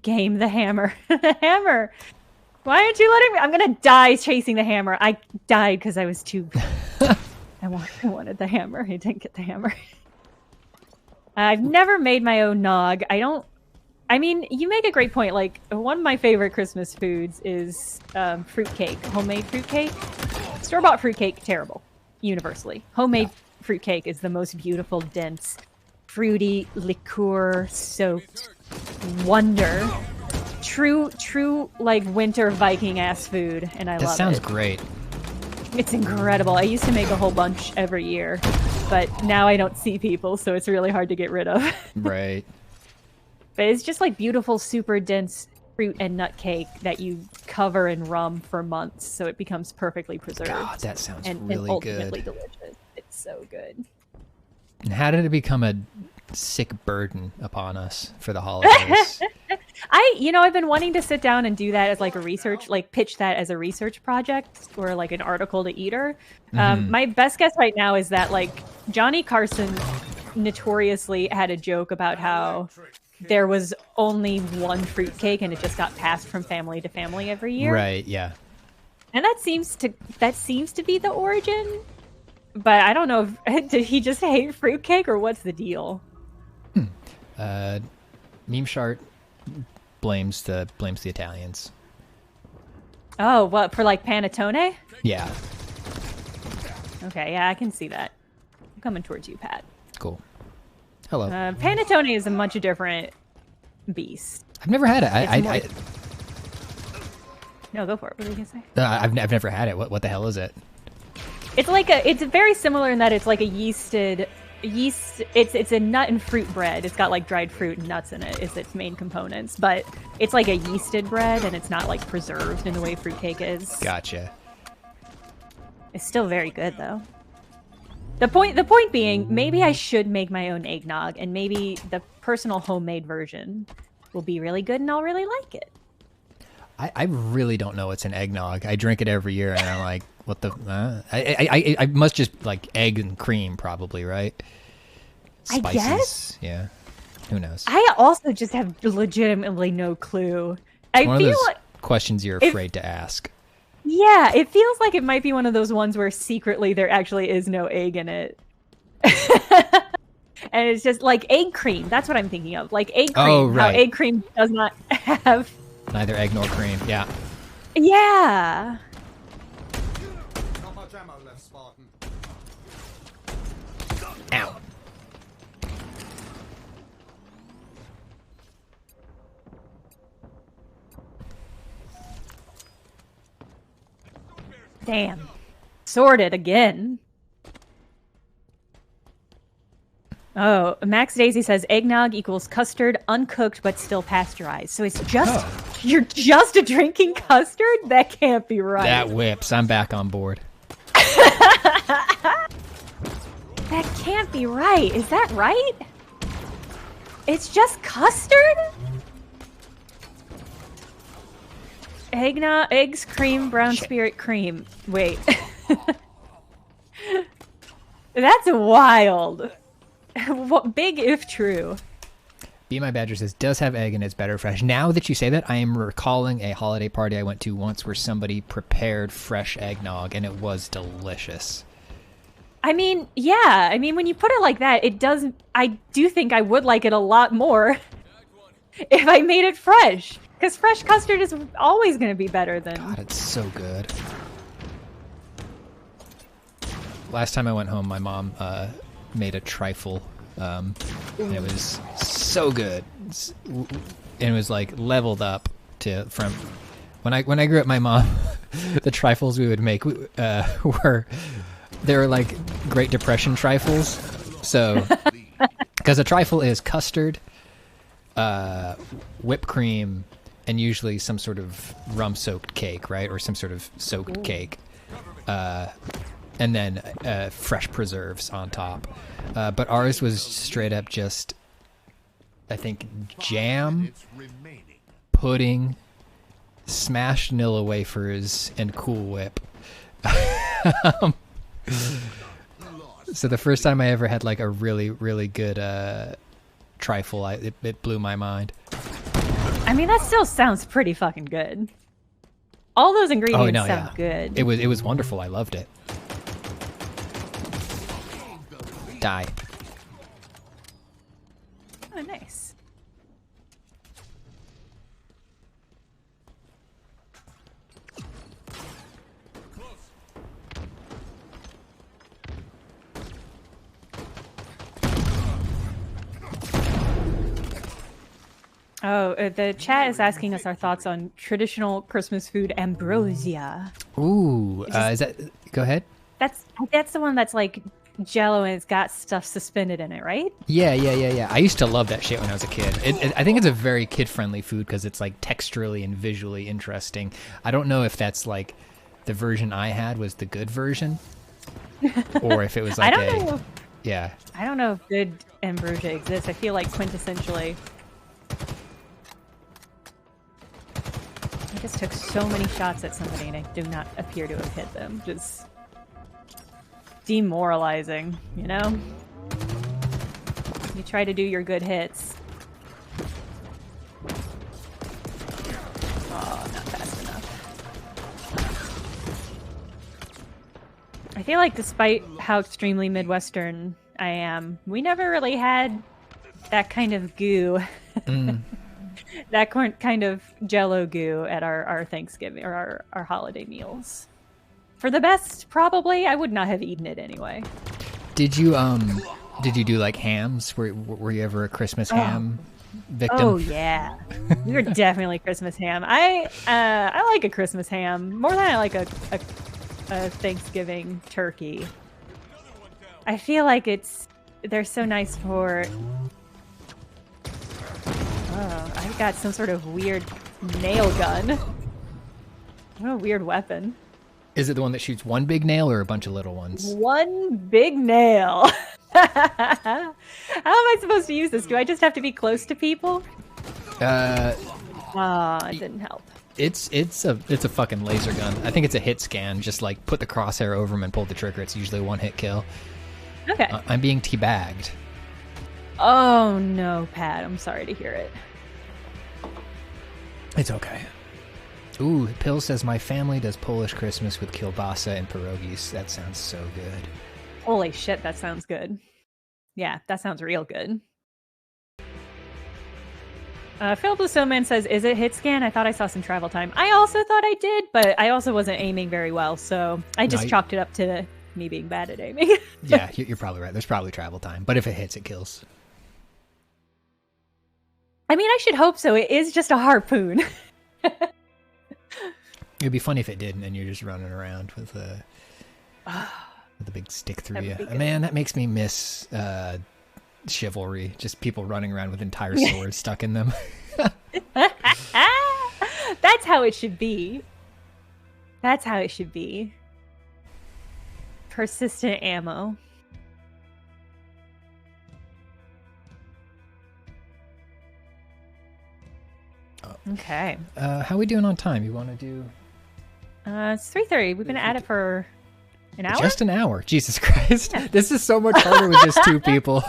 B: Game the hammer. The hammer. Why aren't you letting me? I'm gonna die chasing the hammer. I died because I was too. I wanted the hammer. I didn't get the hammer. I've never made my own nog. I mean, you make a great point. Like, one of my favorite Christmas foods is fruitcake. Homemade fruitcake. Store-bought fruitcake, terrible. Universally. Homemade fruitcake is the most beautiful, dense, fruity, liqueur-soaked wonder. True, like, winter Viking-ass food, and I love it.
A: That sounds great.
B: It's incredible. I used to make a whole bunch every year, but now I don't see people, so it's really hard to get rid of.
A: Right.
B: But it's just like beautiful, super dense fruit and nut cake that you cover in rum for months, so it becomes perfectly preserved.
A: God, that sounds
B: and
A: really
B: ultimately
A: good.
B: delicious. It's so good.
A: And how did it become a sick burden upon us for the holidays?
B: I've been wanting to sit down and do that as like a research, like pitch that as a research project or like an article to Eater. My best guess right now is that like Johnny Carson notoriously had a joke about how there was only one fruitcake and it just got passed from family to family every year.
A: Right, yeah.
B: And that seems to be the origin. But I don't know if did he just hate fruitcake or what's the deal?
A: Meme Shart blames the Italians.
B: Oh, what, for like panettone?
A: Yeah.
B: Okay, yeah, I can see that. I'm coming towards you, Pat.
A: Cool. Hello.
B: Panettone is a much different beast.
A: I've never had it.
B: No, go for it. What were you gonna say?
A: I've never had it. What the hell is it?
B: It's like it's very similar in that it's like a yeast. It's a nut and fruit bread. It's got like dried fruit and nuts in it. Is its main components, but it's like a yeasted bread and it's not like preserved in the way fruitcake is.
A: Gotcha.
B: It's still very good though. The point being, maybe I should make my own eggnog, and maybe the personal homemade version will be really good, and I'll really like it.
A: I really don't know what's an eggnog. I drink it every year, and I'm like, what the? I must just like egg and cream, probably, right? Spices,
B: I guess.
A: Yeah. Who knows?
B: I also just have legitimately no clue.
A: One of those questions you're afraid to ask.
B: Yeah, it feels like it might be one of those ones where secretly there actually is no egg in it. And it's just like egg cream. That's what I'm thinking of. Like egg cream.
A: Oh, right.
B: How egg cream does not have...
A: Neither egg nor cream, yeah.
B: Yeah.
C: Not much ammo left, Spartan.
A: Ow.
B: Damn. Sorted again. Oh, Max Daisy says eggnog equals custard, uncooked but still pasteurized. So it's just you're just drinking custard? That can't be right.
A: That whips. I'm back on board.
B: That can't be right. Is that right? It's just custard? Eggnog, eggs, cream, brown spirit cream. Wait. That's wild. What big if true.
A: Be My Badger says, does have egg and it's better fresh. Now that you say that, I am recalling a holiday party I went to once where somebody prepared fresh eggnog and it was delicious.
B: I mean, yeah. I mean, when you put it like that, it doesn't... I do think I would like it a lot more if I made it fresh. Because fresh custard is always going to be better than...
A: God, it's so good. Last time I went home, my mom made a trifle, and it was so good. And it was like leveled up from when I grew up. My mom, the trifles we would make were like Great Depression trifles. So, because a trifle is custard, whipped cream, and usually some sort of rum-soaked cake, right, or some sort of soaked cake. And then fresh preserves on top. But ours was straight up just, I think, jam, pudding, smashed vanilla wafers, and Cool Whip. So the first time I ever had like a really, really good trifle, it blew my mind.
B: I mean, that still sounds pretty fucking good. All those ingredients sound good.
A: It was wonderful. I loved it. Die.
B: Oh, nice. Oh, the chat is asking us our thoughts on traditional Christmas food ambrosia.
A: Ooh, is that... Go ahead.
B: That's the one that's like Jello and it's got stuff suspended in it, right?
A: Yeah. I used to love that shit when I was a kid. I think it's a very kid-friendly food because it's like texturally and visually interesting. I don't know if that's like the version I had was the good version, or if it was like
B: I don't know.
A: Yeah.
B: I don't know if good ambrosia exists. I feel like quintessentially. I just took so many shots at somebody and I do not appear to have hit them. Just demoralizing, you know? You try to do your good hits. I feel like despite how extremely Midwestern I am, we never really had that kind of goo. That kind of Jello goo at our Thanksgiving or our holiday meals. For the best, probably. I would not have eaten it anyway.
A: Did you do like hams? Were you ever a Christmas ham victim?
B: Oh yeah, we were definitely Christmas ham. I like a Christmas ham more than I like a Thanksgiving turkey. I feel like they're so nice for. Oh, I've got some sort of weird nail gun. What a weird weapon.
A: Is it the one that shoots one big nail or a bunch of little ones?
B: One big nail. How am I supposed to use this? Do I just have to be close to people? It didn't help.
A: It's a fucking laser gun. I think it's a hit scan. Just like put the crosshair over him and pull the trigger. It's usually a one-hit kill.
B: Okay.
A: I'm being teabagged.
B: Oh no, Pat. I'm sorry to hear it.
A: It's okay. Ooh, Pill says my family does Polish Christmas with kielbasa and pierogies. That sounds so good.
B: Holy shit, that sounds good. Yeah, that sounds real good. Philip the Snowman says, is it hit scan? I thought I saw some travel time. I also thought I did, but I also wasn't aiming very well, so I just chalked it up to me being bad at aiming.
A: Yeah, you're probably right. There's probably travel time, but if it hits, it kills.
B: I mean, I should hope so. It is just a harpoon.
A: It'd be funny if it didn't, and you're just running around with a big stick through you. Man, that makes me miss chivalry. Just people running around with entire swords stuck in them.
B: That's how it should be. That's how it should be. Persistent ammo. Okay.
A: How are we doing on time? You want to do...
B: It's 3:30. We've been at it for an hour?
A: Just an hour. Jesus Christ. Yeah. This is so much harder with just two people.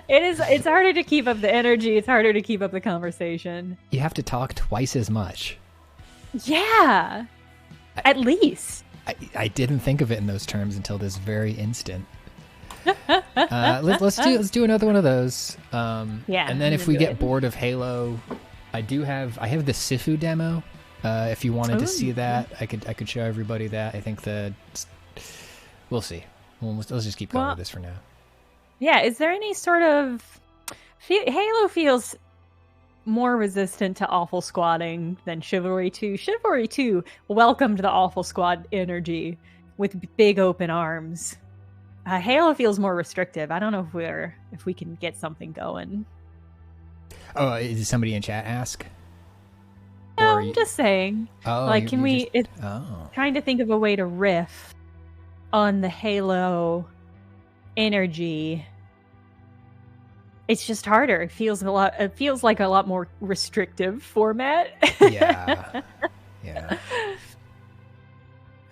B: It is. It's harder to keep up the energy. It's harder to keep up the conversation.
A: You have to talk twice as much.
B: Yeah. At least.
A: I didn't think of it in those terms until this very instant. Let's do another one of those.
B: Yeah.
A: And then if we get bored of Halo, I have the Sifu demo. If you wanted to see that, I could show everybody that. I think we'll see. Let's just keep going with this for now.
B: Yeah, is there any sort of... Halo feels more resistant to awful squatting than Chivalry 2. Chivalry 2 welcomed the awful squad energy with big open arms. Halo feels more restrictive. I don't know if we can get something going.
A: Oh, did somebody in chat ask?
B: No, I'm just saying.
A: Oh,
B: like, can we... Trying to think of a way to riff on the Halo energy. It's just harder. It feels like a lot more restrictive format.
A: Yeah.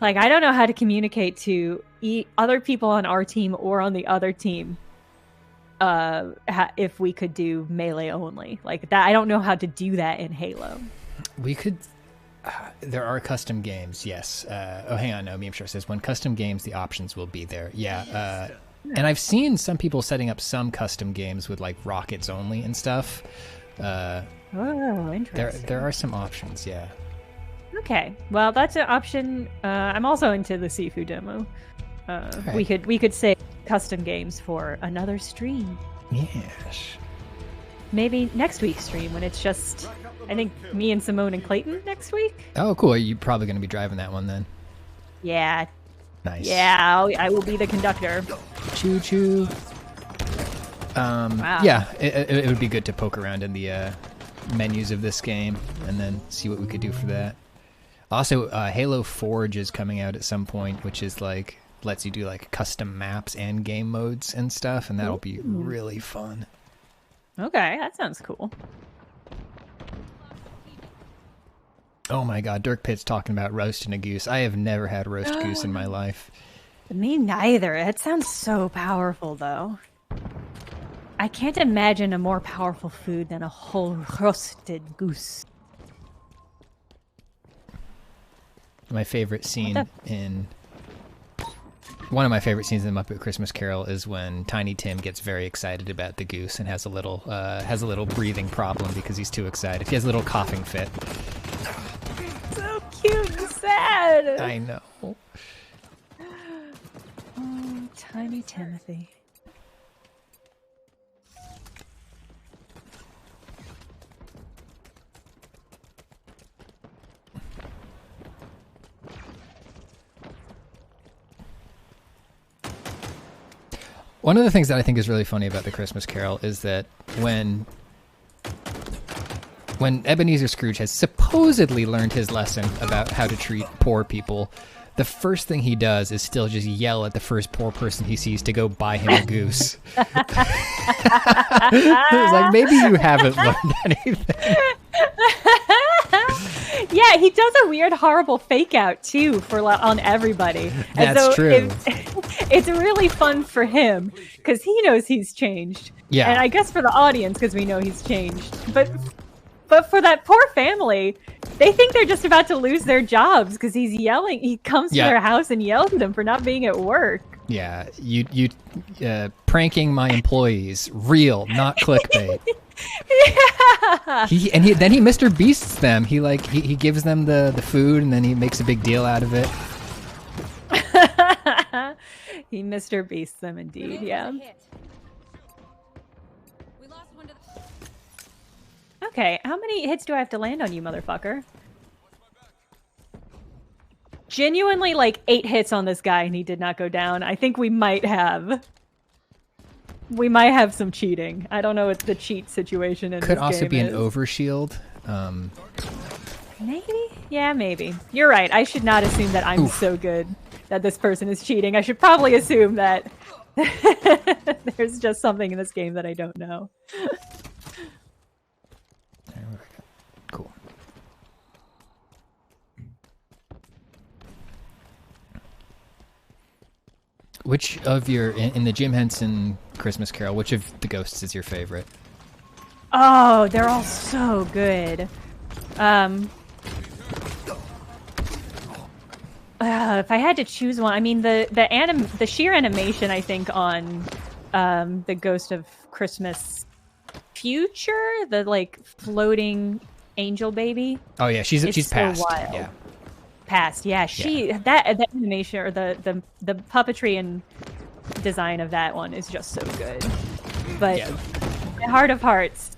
B: Like, I don't know how to communicate to other people on our team or on the other team if we could do melee only. Like that, I don't know how to do that in Halo.
A: We could... there are custom games, yes. Hang on, no, Meme Sure says, when custom games, the options will be there. Yeah, and I've seen some people setting up some custom games with, like, rockets only and stuff.
B: Interesting.
A: There are some options, yeah.
B: Okay, well, that's an option. I'm also into the Sifu demo. Right. We could say custom games for another stream.
A: Yes.
B: Maybe next week's stream when it's just, I think, me and Simone and Clayton next week.
A: Oh, cool. You're probably going to be driving that one then.
B: Yeah.
A: Nice.
B: Yeah, I will be the conductor.
A: Choo choo.
B: Wow.
A: Yeah, it would be good to poke around in the menus of this game and then see what we could do for that. Also, Halo Forge is coming out at some point, which is like lets you do like custom maps and game modes and stuff, and that'll be really fun.
B: Okay, that sounds cool.
A: Oh my god, Dirk Pitt's talking about roasting a goose. I have never had roast goose in my life.
B: Me neither. It sounds so powerful, though. I can't imagine a more powerful food than a whole roasted goose.
A: My favorite scene in One of my favorite scenes in the Muppet Christmas Carol is when Tiny Tim gets very excited about the goose and has a little breathing problem because he's too excited. He has a little coughing fit.
B: So cute and sad.
A: I know.
B: Oh, Tiny Timothy.
A: One of the things that I think is really funny about the Christmas Carol is that when Ebenezer Scrooge has supposedly learned his lesson about how to treat poor people, the first thing he does is still just yell at the first poor person he sees to go buy him a goose. It's like, maybe you haven't learned anything.
B: Yeah, he does a weird, horrible fake out too on everybody.
A: That's true.
B: It's really fun for him because he knows he's changed.
A: Yeah,
B: and I guess for the audience because we know he's changed. But for that poor family, they think they're just about to lose their jobs because he's yelling. He comes to their house and yells at them for not being at work.
A: Yeah, you pranking my employees, real, not clickbait.
B: Yeah.
A: Then he Mr. Beasts them. He gives them the food and then he makes a big deal out of it.
B: He Mr. Beasts them indeed. Yeah. Okay, how many hits do I have to land on you, motherfucker? Genuinely, like 8 hits on this guy, and he did not go down. I think we might have some cheating. I don't know what the cheat situation in this game is.
A: Could also be an overshield.
B: Maybe? Yeah, maybe. You're right. I should not assume that I'm so good that this person is cheating. I should probably assume that there's just something in this game that I don't know.
A: Cool. Which of your, in the Jim Henson Christmas Carol, which of the ghosts is your favorite?
B: Oh, they're all so good. If I had to choose one, I mean the sheer animation I think on the Ghost of Christmas Future, the like floating angel baby.
A: Oh yeah, she's passed.
B: So wild.
A: Yeah.
B: Past, yeah. That animation or the puppetry and design of that one is just so good. But in Heart of Hearts,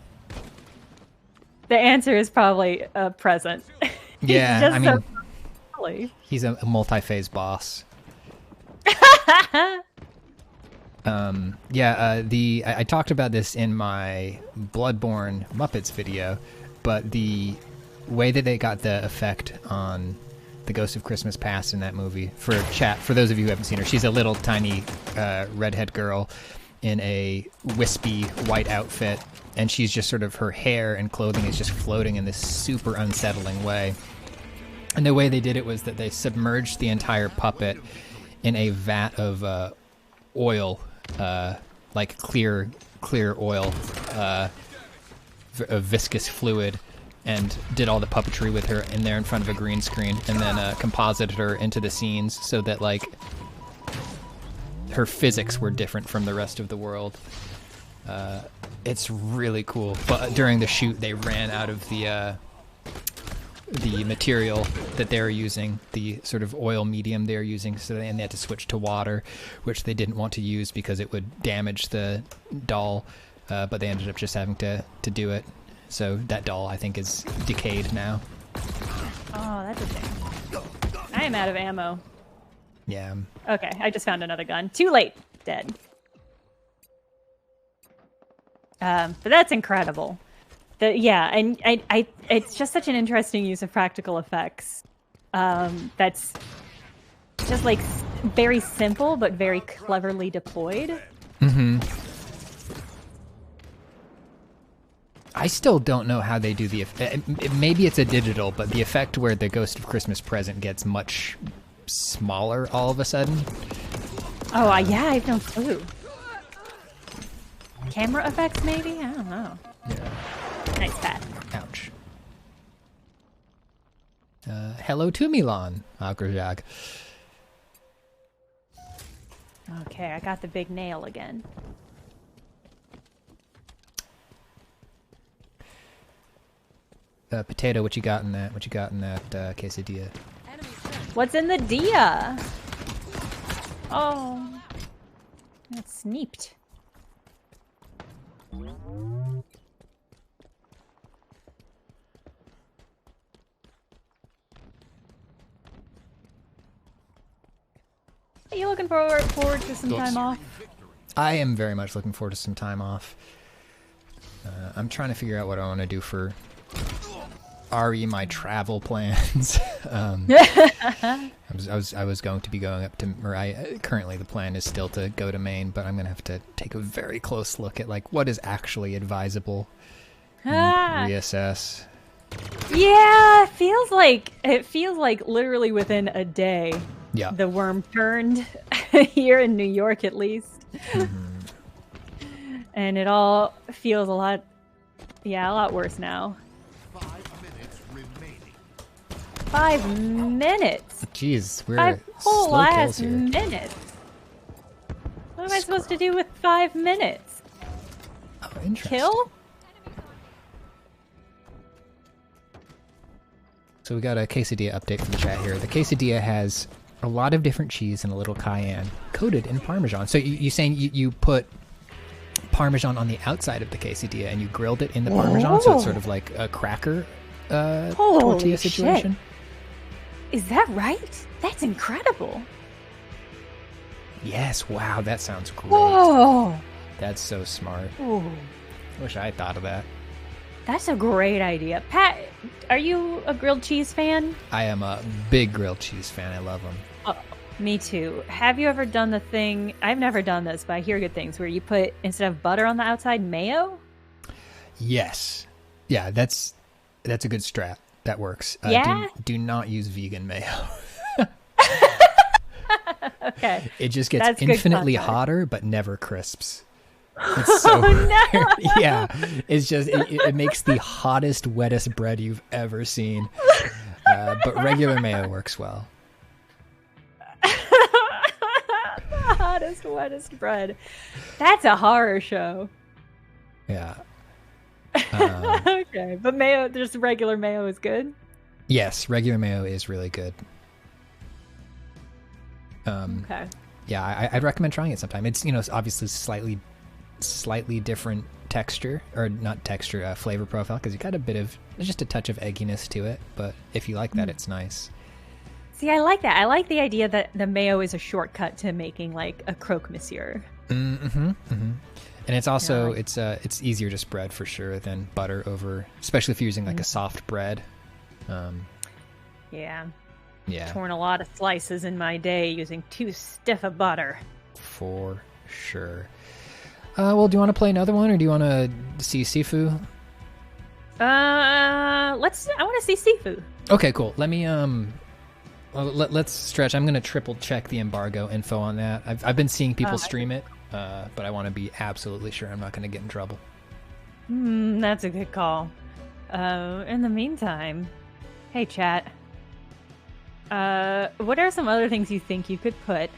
B: the answer is probably a present.
A: Yeah, I mean,
B: so
A: he's a multi-phase boss. I talked about this in my Bloodborne Muppets video, but the way that they got the effect on the Ghost of Christmas Past in that movie, for those of you who haven't seen her, she's a little tiny redhead girl in a wispy white outfit, and she's just sort of, her hair and clothing is just floating in this super unsettling way. And the way they did it was that they submerged the entire puppet in a vat of oil, like clear oil, a viscous fluid, and did all the puppetry with her in there in front of a green screen, and then composited her into the scenes so that like her physics were different from the rest of the world. It's really cool. But during the shoot, they ran out of the material that they were using, the sort of oil medium they were using, so they had to switch to water, which they didn't want to use because it would damage the doll, but they ended up just having to do it. So that doll, I think, is decayed now.
B: Oh, that's a shame. I am out of ammo.
A: Yeah.
B: Okay, I just found another gun. Too late. Dead. But that's incredible. And it's just such an interesting use of practical effects. That's just like very simple but very cleverly deployed.
A: Mm-hmm. I still don't know how they do the effect. Maybe it's a digital, but the effect where the Ghost of Christmas Present gets much smaller all of a sudden.
B: Oh, yeah, I have no clue. Camera effects, maybe? I don't know.
A: Yeah.
B: Nice pat.
A: Ouch. Hello to Milan, Agrajag.
B: Okay, I got the big nail again.
A: Potato, what you got in that? What you got in that quesadilla?
B: What's in the dia? Oh, that's sneaked. Are you looking forward to some time off?
A: I am very much looking forward to some time off. I'm trying to figure out what I want to do for my travel plans. I was going to be going up to currently the plan is still to go to Maine, but I'm gonna have to take a very close look at like what is actually advisable and reassess.
B: Yeah, it feels like literally within a day.
A: Yeah.
B: The worm turned here in New York, at least. And it all feels a lot worse now.
D: 5 minutes remaining.
B: 5 minutes?
A: Jeez, we're
B: 5 whole
A: slow kills
B: last
A: here.
B: minutes. What am I supposed to do with 5 minutes?
A: Oh, interesting.
B: Kill?
A: So we got a quesadilla update from the chat here. The quesadilla has a lot of different cheese and a little cayenne coated in Parmesan. So you're saying you put Parmesan on the outside of the quesadilla and you grilled it in the Parmesan, so it's sort of like a cracker tortilla situation?
B: Shit. Is that right? That's incredible.
A: Yes, wow, that sounds great.
B: Whoa!
A: That's so smart.
B: Ooh.
A: Wish I had thought of that.
B: That's a great idea. Pat, are you a grilled cheese fan?
A: I am a big grilled cheese fan. I love them.
B: Oh, me too. Have you ever done the thing? I've never done this, but I hear good things where you put, instead of butter on the outside, mayo?
A: Yes. Yeah, that's a good strat. That works.
B: Yeah?
A: Do not use vegan mayo.
B: Okay.
A: It just gets
B: That's good
A: infinitely
B: context.
A: hotter, but never crisps. It's so
B: no!
A: yeah, it's just it makes the hottest, wettest bread you've ever seen. But regular mayo works well.
B: The hottest, wettest bread. That's a horror show.
A: Yeah.
B: Okay, but mayo, just regular mayo is good.
A: Yes, regular mayo is really good.
B: Okay.
A: Yeah, I'd recommend trying it sometime. It's it's obviously slightly different texture, or not texture, flavor profile, because you got a bit of just a touch of egginess to it. But if you like that, it's nice.
B: See, I like that. I like the idea that the mayo is a shortcut to making like a croque monsieur.
A: And it's also
B: Yeah,
A: it's easier to spread for sure than butter over, especially if you're using like a soft bread.
B: Yeah.
A: Yeah,
B: Torn a lot of slices in my day using too stiff a butter.
A: for sure. Well, do you want to play another one, or do you want to see Sifu?
B: I want to see Sifu.
A: Okay, cool. Let me let's stretch. I'm gonna triple check the embargo info on that. I've been seeing people stream it, but I want to be absolutely sure I'm not gonna get in trouble.
B: That's a good call. In the meantime, hey chat. What are some other things you think you could put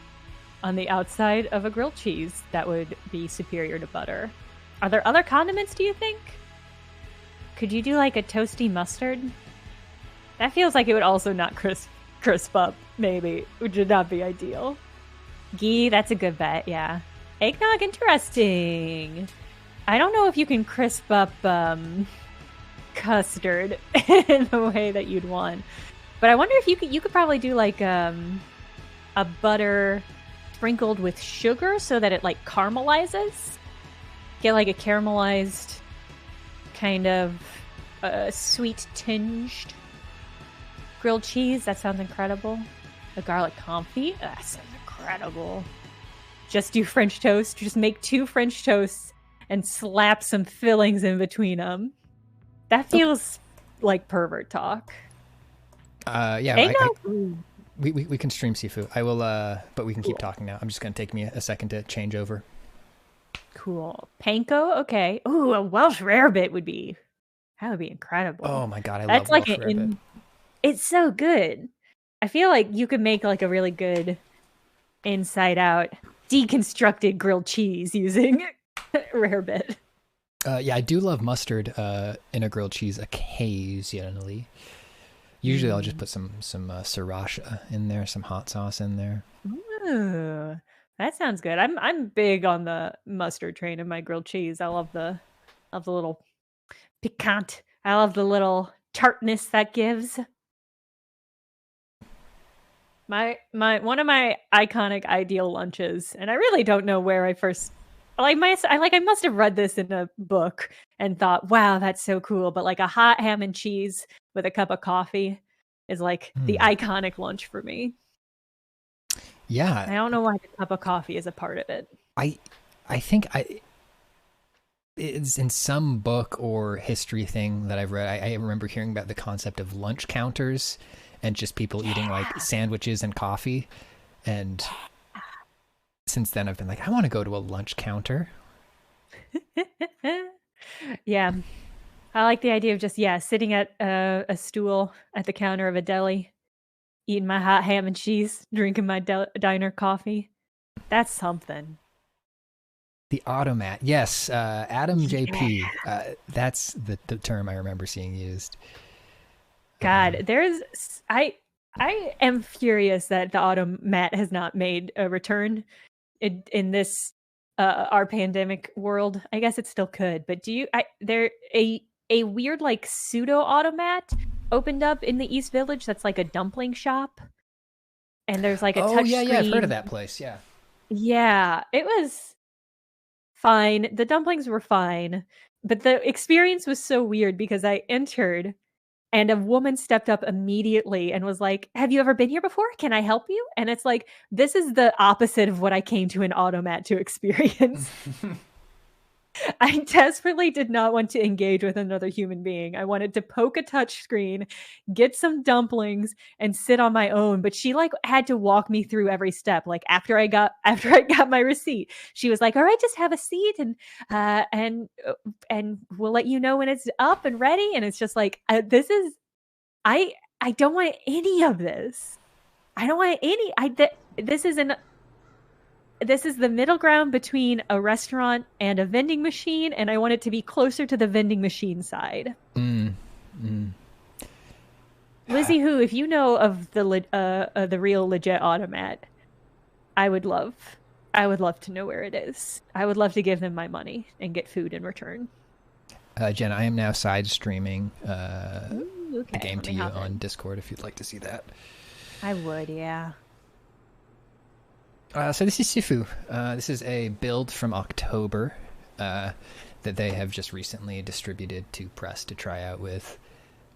B: on the outside of a grilled cheese that would be superior to butter? Are there other condiments, do you think? Could you do like a toasty mustard? That feels like it would also not crisp up, maybe, which would not be ideal. Ghee, that's a good bet, yeah. Eggnog, interesting. I don't know if you can crisp up custard in the way that you'd want. But I wonder if you could probably do like a butter sprinkled with sugar so that it like caramelizes. Get like a caramelized kind of sweet tinged grilled cheese. That sounds incredible. A garlic confit. That sounds incredible. Just do French toast. Just make 2 French toasts and slap some fillings in between them. That feels like pervert talk.
A: Yeah, we can stream Sifu. I will, but we can keep talking now. I'm just gonna take me a second to change over.
B: Cool. Panko, okay. Ooh, a Welsh rarebit would be incredible.
A: Oh my god, I
B: That's
A: love
B: like
A: Welsh rarebit.
B: it's so good. I feel like you could make like a really good inside out deconstructed grilled cheese using Rarebit.
A: Yeah, I do love mustard in a grilled cheese occasionally. Usually I'll just put some sriracha in there, some hot sauce in there.
B: Ooh, that sounds good. I'm big on the mustard train in my grilled cheese. I love the little piquant. I love the little tartness that gives. My one of my iconic ideal lunches, and I really don't know where I first I must have read this in a book and thought, wow, that's so cool. But like a hot ham and cheese with a cup of coffee is like the iconic lunch for me.
A: Yeah.
B: I don't know why the cup of coffee is a part of it.
A: I think it's in some book or history thing that I've read. I remember hearing about the concept of lunch counters and just people eating like sandwiches and coffee. And since then I've been like, I want to go to a lunch counter.
B: Yeah. I like the idea of just, sitting at a stool at the counter of a deli, eating my hot ham and cheese, drinking my diner coffee. That's something.
A: The automat. Yes, Adam JP. That's the term I remember seeing used.
B: God, I am furious that the automat has not made a return in this our pandemic world. I guess it still could, but a weird like pseudo automat opened up in the East Village that's like a dumpling shop, and there's like a touch screen.
A: Yeah, I've heard of that place.
B: Yeah, it was fine. The dumplings were fine, but the experience was so weird because I entered and a woman stepped up immediately and was like, "Have you ever been here before? Can I help you?" And it's like, this is the opposite of what I came to an automat to experience. I desperately did not want to engage with another human being. I wanted to poke a touch screen, get some dumplings, and sit on my own. But she like had to walk me through every step. Like after I got my receipt, she was like, "All right, just have a seat, and we'll let you know when it's up and ready." And it's just like I don't want any of this. I don't want any. This is the middle ground between a restaurant and a vending machine, and I want it to be closer to the vending machine side. Lizzie, who, if you know of the real legit automat, I would love to know where it is. I would love to give them my money and get food in return.
A: Jen, I am now side streaming
B: the
A: game to you on Discord if you'd like to see that.
B: I would, yeah.
A: So this is Sifu. This is a build from October that they have just recently distributed to press to try out with,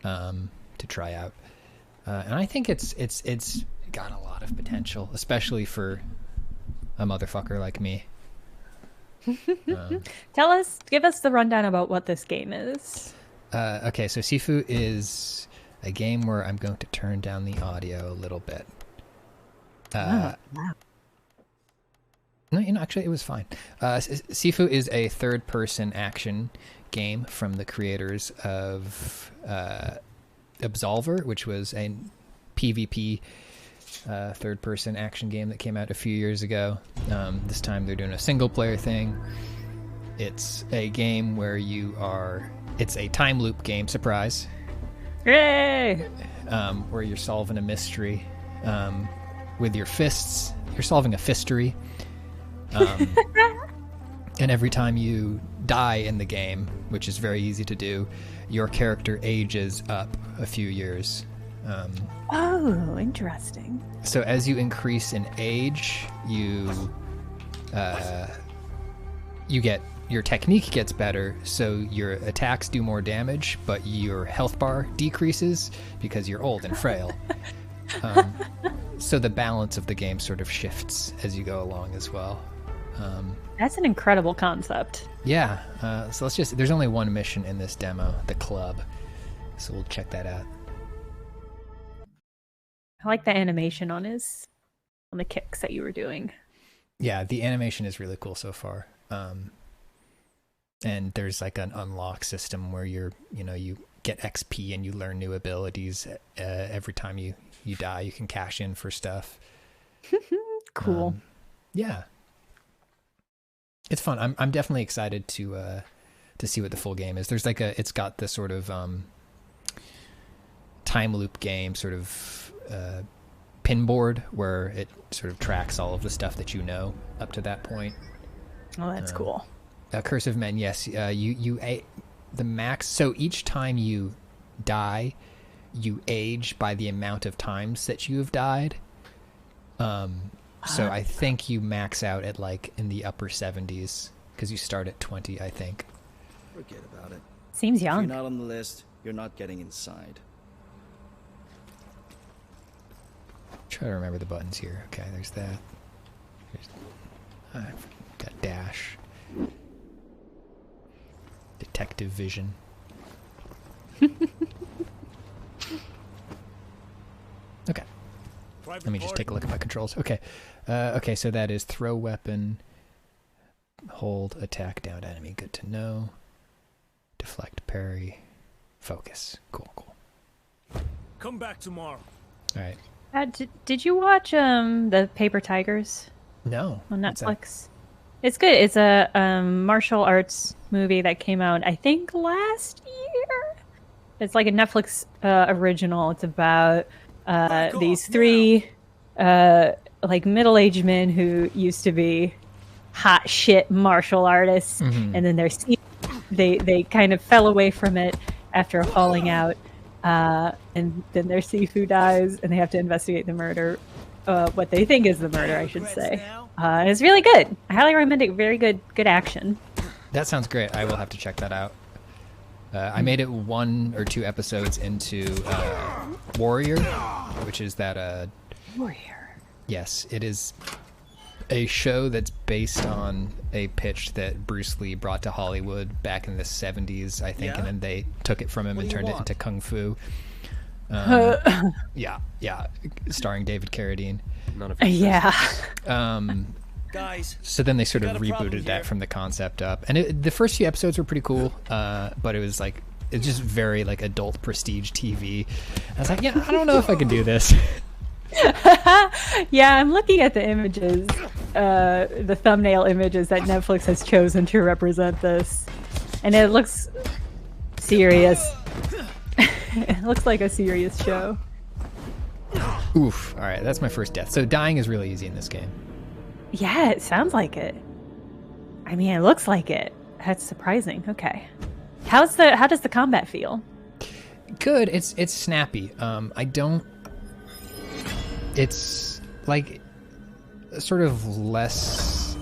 A: and I think it's got a lot of potential, especially for a motherfucker like me.
B: Give us the rundown about what this game is.
A: Okay, so Sifu is a game where I'm going to turn down the audio a little bit.
B: Wow.
A: No, actually, it was fine. Sifu is a third-person action game from the creators of Absolver, which was a PvP third-person action game that came out a few years ago. This time they're doing a single-player thing. It's a game where it's a time loop game, surprise.
B: Yay!
A: Where you're solving a mystery with your fists. You're solving a fistery. And every time you die in the game, which is very easy to do, your character ages up a few years.
B: Oh, interesting.
A: So as you increase in age, your technique gets better, so your attacks do more damage, but your health bar decreases because you're old and frail. So the balance of the game sort of shifts as you go along as well.
B: That's an incredible concept.
A: Yeah. So there's only one mission in this demo, the club. So we'll check that out.
B: I like the animation on the kicks that you were doing.
A: Yeah, the animation is really cool so far. And there's like an unlock system where you get XP and you learn new abilities. Every time you die, you can cash in for stuff.
B: Cool.
A: Yeah. It's fun. I'm definitely excited to see what the full game is. There's like it's got the sort of time loop game sort of pin board where it sort of tracks all of the stuff that you know up to that point.
B: Oh, that's cool.
A: Curse of Men, yes. The max. So each time you die, you age by the amount of times that you have died. So I think you max out at like in the upper 70s because you start at 20, I think.
E: Forget about it.
B: Seems
E: If
B: young.
E: you're not on the list, you're not getting inside.
A: Try to remember the buttons here. Okay, there's that. I've got dash. Detective vision. Okay. Let me just take a look at my controls. Okay. Okay, so that is throw weapon, hold, attack, down enemy. Good to know. Deflect, parry, focus. Cool, cool.
C: Come back tomorrow.
A: All right.
B: Did you watch the Paper Tigers
A: No.
B: on
A: what's that?
B: Netflix? It's good. It's a martial arts movie that came out, I think, last year. It's like a Netflix original. It's about these three like middle-aged men who used to be hot shit martial artists, and then they kind of fell away from it after a falling out, and then their Sifu dies, and they have to investigate the murder, what they think is the murder, I should say. It's really good. I highly recommend it. Very good action.
A: That sounds great. I will have to check that out. I made it 1 or 2 episodes into Warrior, which is that...
B: Warrior.
A: Yes, it is a show that's based on a pitch that Bruce Lee brought to Hollywood back in the 70s, I think, and then they took it from him and turned it into Kung Fu. Yeah, starring David Carradine.
F: None of
B: Yeah.
E: Guys,
A: So then they sort of
E: got a problem
A: rebooted that
E: here.
A: from the concept up, and the first few episodes were pretty cool, but it was like it's just very like adult prestige TV. I was like, yeah, I don't know if I can do this.
B: Yeah, I'm looking at the images, the thumbnail images that Netflix has chosen to represent this, and it looks serious. It looks like a serious show.
A: Oof! All right, that's my first death. So dying is really easy in this game.
B: Yeah, it sounds like it. I mean, it looks like it. That's surprising. Okay, how does the combat feel?
A: Good. It's snappy. It's like sort of less.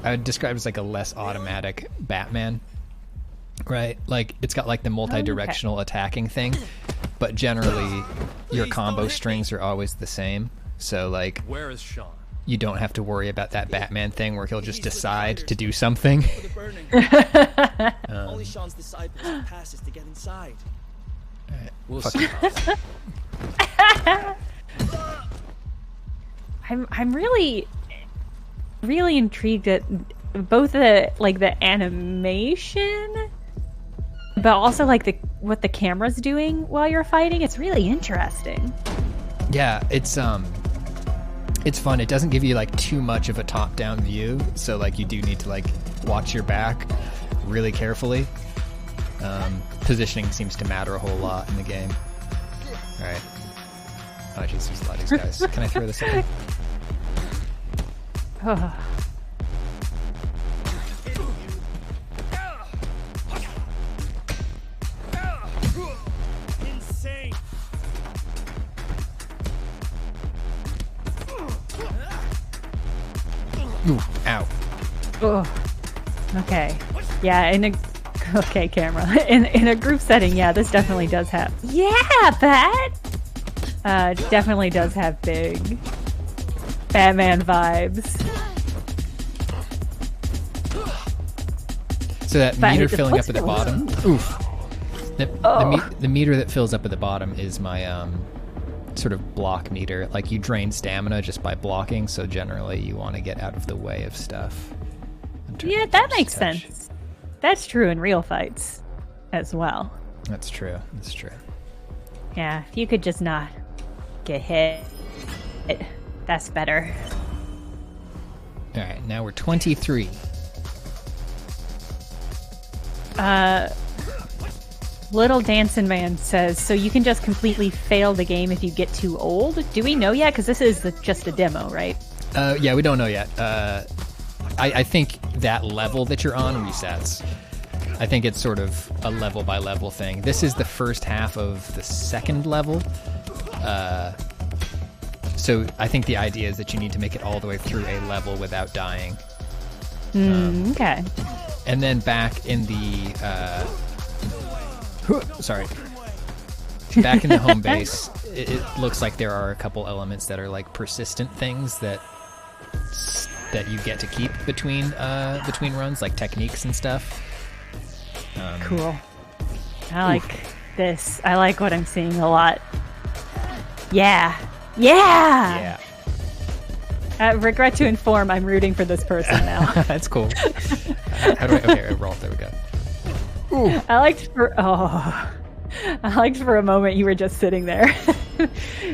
A: I would describe it as like a less automatic Batman, right? Like it's got like the multi-directional attacking thing, but generally your combo strings are always the same. So like
C: Where is Sean?
A: you don't have to worry about that Batman thing where he'll just decide to do something.
E: the burning. Only Sean's disciples have passes to get inside.
C: We'll
A: Fuck
C: see.
B: I'm really intrigued at both the animation, but also like what the camera's doing while you're fighting. It's really interesting.
A: Yeah, it's fun. It doesn't give you like too much of a top-down view, so like you do need to like watch your back really carefully. Positioning seems to matter a whole lot in the game. All right. Oh jeez, there's a lot of these guys. Can I throw this at him?
B: Ugh.
E: Insane.
A: Ooh, ow.
B: Ugh. Okay. Yeah, okay, camera. In a group setting, yeah, this definitely does have. Yeah, Pat. Definitely does have big Batman vibes.
A: So that
B: But
A: meter
B: it
A: filling up
B: looks
A: at the
B: really
A: bottom. Oof. The meter that fills up at the bottom is my sort of block meter. Like you drain stamina just by blocking, so generally you want to get out of the way of stuff.
B: Yeah, that makes sense. That's true in real fights as well.
A: That's true. That's true.
B: Yeah, if you could just not get hit, that's better.
A: All right, now we're 23.
B: Little Dancing Man says, so you can just completely fail the game if you get too old? Do we know yet? Because this is just a demo, right?
A: Yeah, we don't know yet. I think that level that you're on resets. I think it's sort of a level by level thing. This is the first half of the second level. So I think the idea is that you need to make it all the way through a level without dying.
B: Okay.
A: And then back in the... sorry. Back in the home base, it looks like there are a couple elements that are like persistent things that you get to keep between runs, like techniques and stuff.
B: Cool. I like this. I like what I'm seeing a lot. Yeah.
A: Yeah.
B: Regret to inform, I'm rooting for this person now.
A: That's cool. How do I... Okay, roll. There we go. Ooh.
B: I liked for a moment you were just sitting there.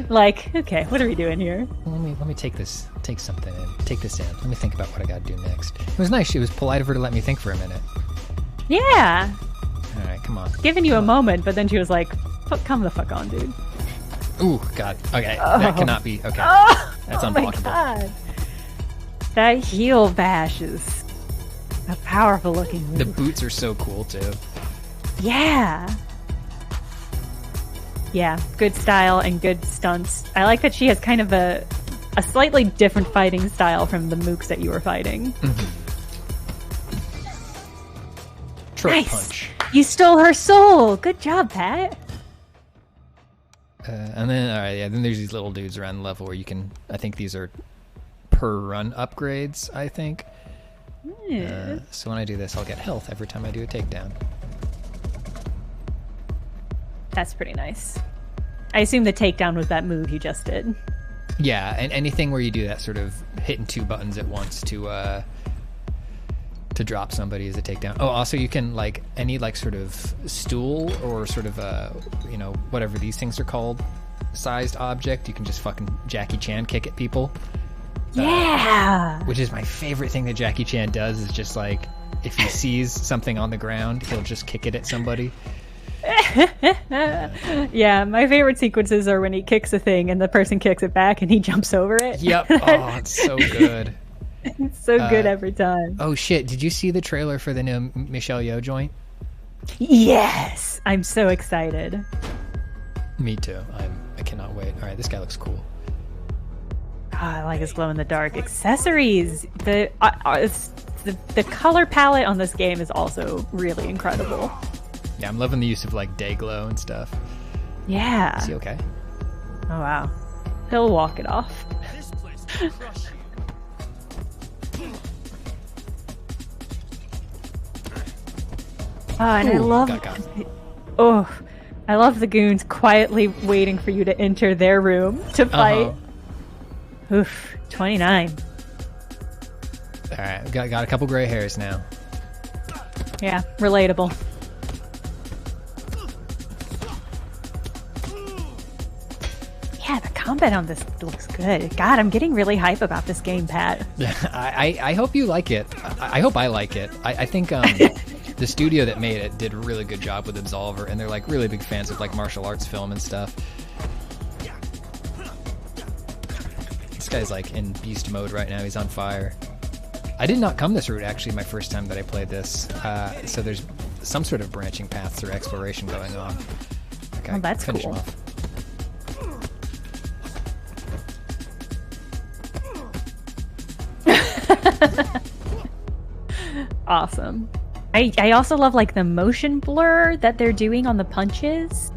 B: Like, okay, what are we doing here?
A: Let me take something in. Take this in. Let me think about what I gotta do next. It was nice. It was polite of her to let me think for a minute.
B: Yeah.
A: All right, come on.
B: Giving you a moment, but then she was like, come the fuck on, dude.
A: Ooh, God. Okay, that cannot be... Okay, that's unblockable.
B: Oh my God. That heel bash is a powerful looking move.
A: The boots are so cool, too.
B: Yeah. Yeah, good style and good stunts. I like that she has kind of a slightly different fighting style from the mooks that you were fighting.
A: Nice. Punch.
B: You stole her soul. Good job, Pat.
A: And then, all right, yeah. Then there's these little dudes around the level where you can. I think these are per run upgrades. I think. So when I do this, I'll get health every time I do a takedown.
B: That's pretty nice. I assume the takedown was that move you just did.
A: Yeah, and anything where you do that sort of hitting two buttons at once to drop somebody is a takedown. Oh, also you can like any like sort of stool or sort of whatever these things are called, sized object. You can just fucking Jackie Chan kick at people.
B: Yeah.
A: Which is my favorite thing that Jackie Chan does is just like if he sees something on the ground, he'll just kick it at somebody.
B: Yeah, my favorite sequences are when he kicks a thing and the person kicks it back and he jumps over it.
A: Yep. Oh, it's so good.
B: It's so good every time.
A: Oh shit, did you see the trailer for the new Michelle Yeoh joint?
B: Yes! I'm so excited.
A: Me too. I cannot wait. Alright, this guy looks cool.
B: Oh, I like his glow-in-the-dark accessories. The color palette on this game is also really incredible.
A: Yeah, I'm loving the use of like day glow and stuff.
B: Yeah.
A: Is he okay?
B: Oh wow. He'll walk it off.
E: This place will crush you.
B: Oh, and I love I love the goons quietly waiting for you to enter their room to fight. Oof, 29.
A: Alright, got a couple gray hairs now.
B: Yeah, relatable. Yeah, the combat on this looks good. God, I'm getting really hype about this game, Pat.
A: I hope you like it. I hope I like it. I think the studio that made it did a really good job with Absolver, and they're like really big fans of like martial arts film and stuff. This guy's like in beast mode right now. He's on fire. I did not come this route actually my first time that I played this. So there's some sort of branching paths or exploration going on. Okay,
B: oh, that's
A: finish
B: cool.
A: him off.
B: Awesome. I also love like the motion blur that they're doing on the punches.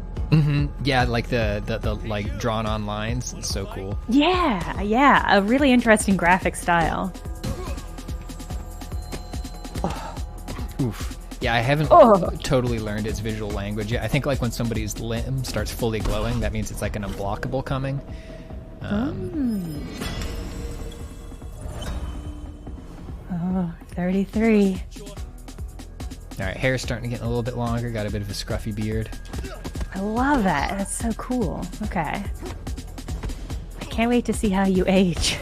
A: Yeah, like the like drawn on lines. It's so cool.
B: Yeah, a really interesting graphic style.
A: Oof. Yeah, I haven't totally learned its visual language yet. I think like when somebody's limb starts fully glowing, that means it's like an unblockable coming.
B: Oh, 33.
A: Alright, hair's starting to get a little bit longer. Got a bit of a scruffy beard.
B: I love that. That's so cool. Okay. I can't wait to see how you age.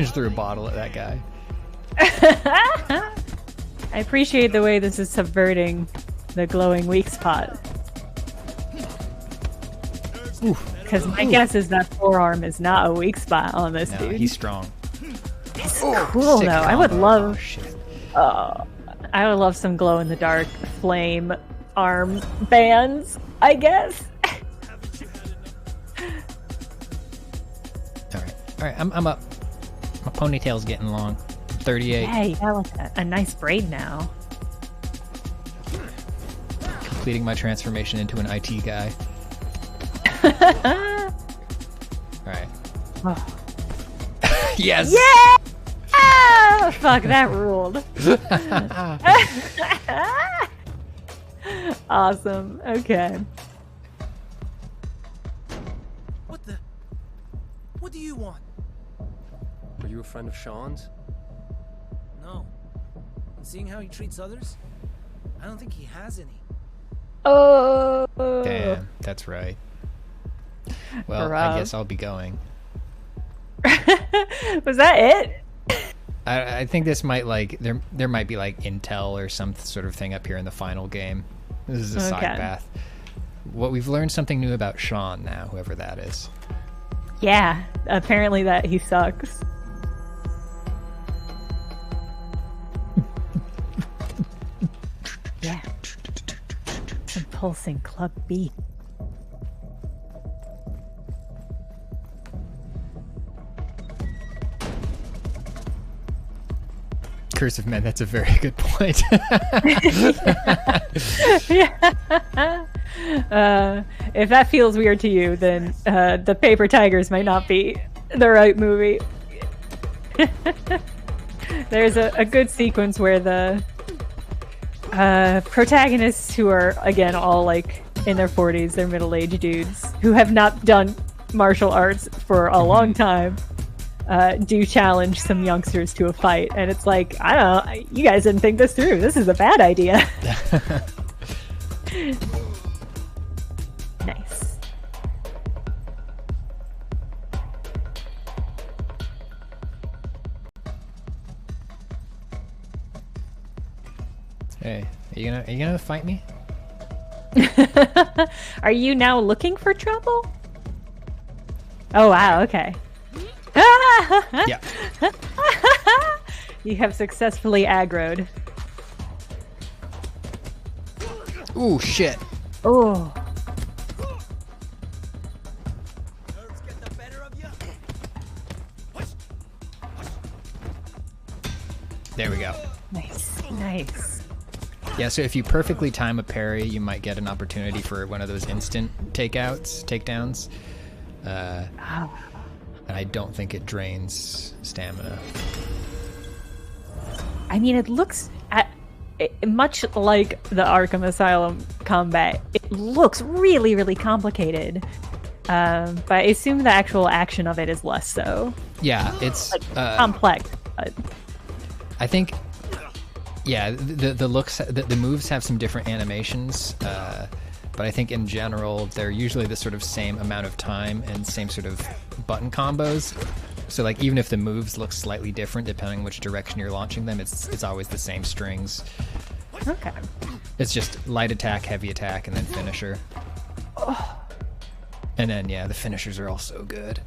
A: just threw a bottle at that guy.
B: I appreciate the way this is subverting the glowing weak spot. Because my guess is that forearm is not a weak spot on this
A: No,
B: dude.
A: he's strong.
B: It's cool
A: Sick
B: though. I would
A: combo.
B: love.
A: Oh, shit.
B: I would love some glow in the dark flame arm bands. I guess.
A: All right. I'm up. My ponytail's getting long. 38.
B: Yeah, you got like a nice braid now.
A: Completing my transformation into an IT guy. All right.
B: Oh.
A: Yes.
B: Yeah! Ah, fuck, that ruled. Awesome. Okay.
E: What do you want?
F: Are you a friend of Sean's?
E: No. And seeing how he treats others, I don't think he has any.
B: Oh.
A: Damn, that's right. Well,
B: Rough.
A: I guess I'll be going.
B: Was that it?
A: I think this might there might be like intel or some sort of thing up here in the final game. This is a side
B: Okay.
A: path. What we've learned something new about Sean now, whoever that is.
B: Yeah. Apparently that he sucks. Yeah. Some pulsing club beat.
A: Curse of Men, that's a very good point.
B: If that feels weird to you, then The Paper Tigers might not be the right movie. There's a good sequence where the protagonists, who are, again, all like in their 40s, they're middle-aged dudes who have not done martial arts for a long time, do challenge some youngsters to a fight. And it's like, I don't know, you guys didn't think this through. This is a bad idea. Nice.
A: Hey, are you gonna fight me?
B: Are you now looking for trouble? Oh wow, okay.
A: Yeah.
B: You have successfully aggroed.
A: Ooh, shit.
B: Oh.
E: Nerves get the better of you?
A: There we go.
B: Nice. Nice.
A: Yeah, so if you perfectly time a parry, you might get an opportunity for one of those instant takedowns.
B: Oh.
A: And I don't think it drains stamina.
B: I mean, it looks much like the Arkham Asylum combat. It looks really, really complicated. But I assume the actual action of it is less so.
A: Yeah, it's
B: Complex. But...
A: I think, yeah, the moves have some different animations, but I think in general they're usually the sort of same amount of time and same sort of button combos. So like even if the moves look slightly different depending which direction you're launching them, it's always the same strings.
B: Okay.
A: It's just light attack, heavy attack, and then finisher.
B: Oh.
A: And then yeah, the finishers are all so good.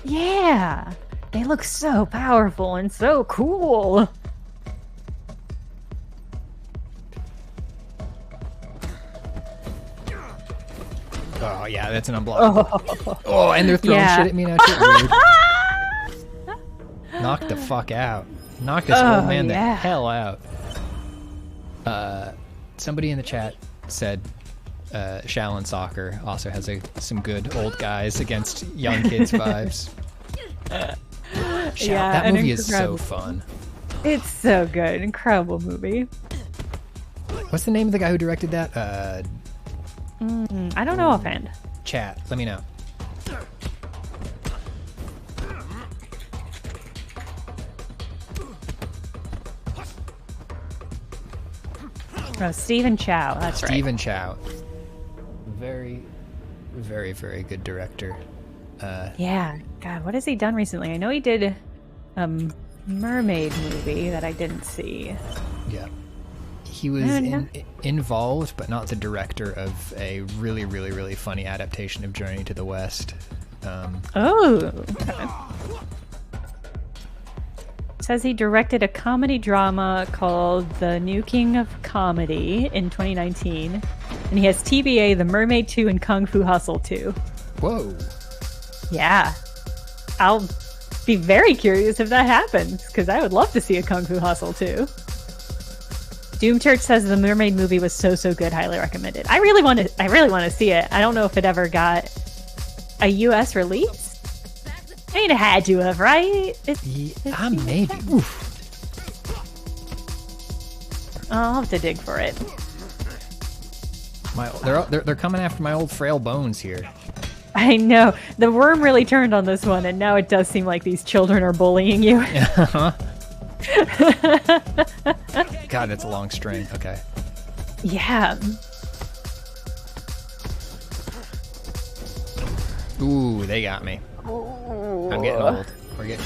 B: Yeah. They look so powerful and so cool.
A: Oh yeah, that's an unblockable. Oh, and they're throwing shit at me now too. Rude. Knock the fuck out. Knock this old man the hell out. Somebody in the chat said Shaolin Soccer also has some good old guys against young kids vibes. That movie is so fun.
B: It's so good. Incredible movie.
A: What's the name of the guy who directed that?
B: I don't know offhand.
A: Chat, let me know.
B: Oh, Stephen Chow. That's right.
A: Stephen Chow. Very, very, very good director.
B: Yeah. God, what has he done recently? I know he did mermaid movie that I didn't see.
A: Yeah. He was involved, but not the director of a really, really, really funny adaptation of Journey to the West.
B: Okay. It says he directed a comedy drama called The New King of Comedy in 2019. And he has TBA, The Mermaid 2, and Kung Fu Hustle 2.
A: Whoa.
B: Yeah. I'll be very curious if that happens, because I would love to see a Kung Fu Hustle 2. Doom Church says the Mermaid movie was so good, highly recommended. I really want to see it. I don't know if it ever got a US release. I mean, it had to have, right?
A: Maybe. Oof.
B: I'll have to dig for it.
A: They're coming after my old frail bones here.
B: I know. The worm really turned on this one, and now it does seem like these children are bullying you.
A: God, it's a long string. Okay.
B: Yeah.
A: Ooh, they got me. I'm getting old. We're getting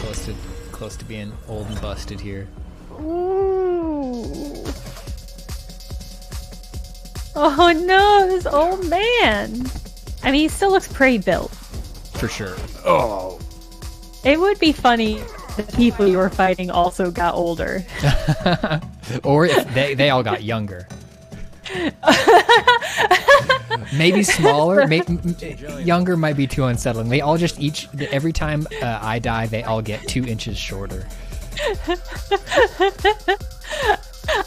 A: close to being old and busted here.
B: Ooh. Oh no, this old man. I mean, he still looks pretty built.
A: For sure. Oh.
B: It would be funny if the people you were fighting also got older.
A: Or if they all got younger. Maybe smaller. Younger might be too unsettling. They all just every time I die, they all get 2 inches shorter.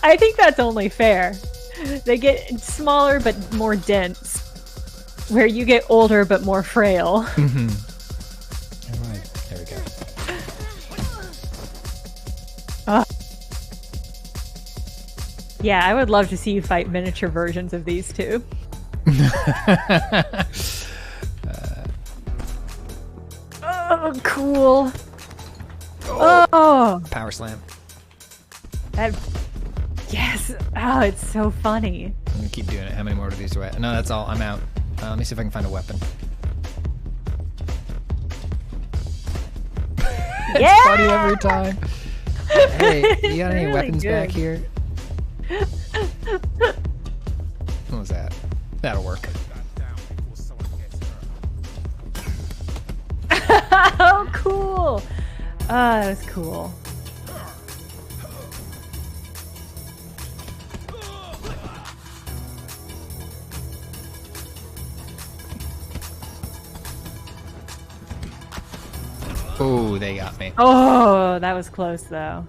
B: I think that's only fair. They get smaller but more dense, where you get older but more frail.
A: Mm-hmm. All right, there we go.
B: Yeah, I would love to see you fight miniature versions of these two. Oh, cool. Oh,
A: Power slam.
B: Yes. Oh, it's so funny.
A: I'm gonna keep doing it. How many more of these do I? No, that's all. I'm out. Let me see if I can find a weapon. It's
B: Yeah!
A: funny every time. Hey, you got any
B: Really
A: weapons
B: good.
A: back here? What was that? That'll work.
B: Oh, cool. Oh, that was cool.
A: Oh, they got me.
B: Oh, that was close though.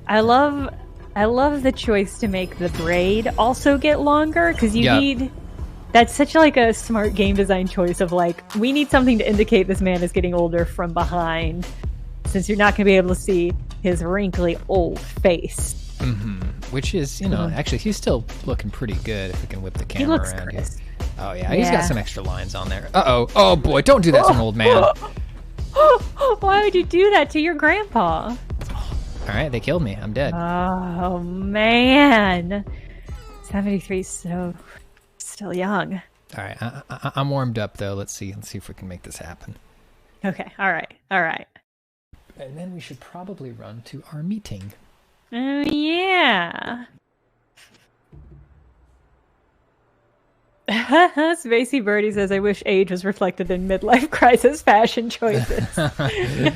B: I love the choice to make the braid also get longer, because you
A: Yep.
B: need. That's such like a smart game design choice of like, we need something to indicate this man is getting older from behind, since you're not going to be able to see his wrinkly old face.
A: Mm-hmm. Which is, actually, he's still looking pretty good if we can whip the
B: He
A: camera
B: looks
A: around here.
B: crisp.
A: Oh, yeah, he's got some extra lines on there. Uh-oh. Oh, boy, don't do that to an old man.
B: Why would you do that to your grandpa?
A: All right, they killed me. I'm dead.
B: Oh, man. 73 is so still young.
A: All right, I'm warmed up, though. Let's see if we can make this happen.
B: Okay, all right.
A: And then we should probably run to our meeting.
B: Oh, yeah. Spacey Birdie says, I wish age was reflected in midlife crisis fashion choices.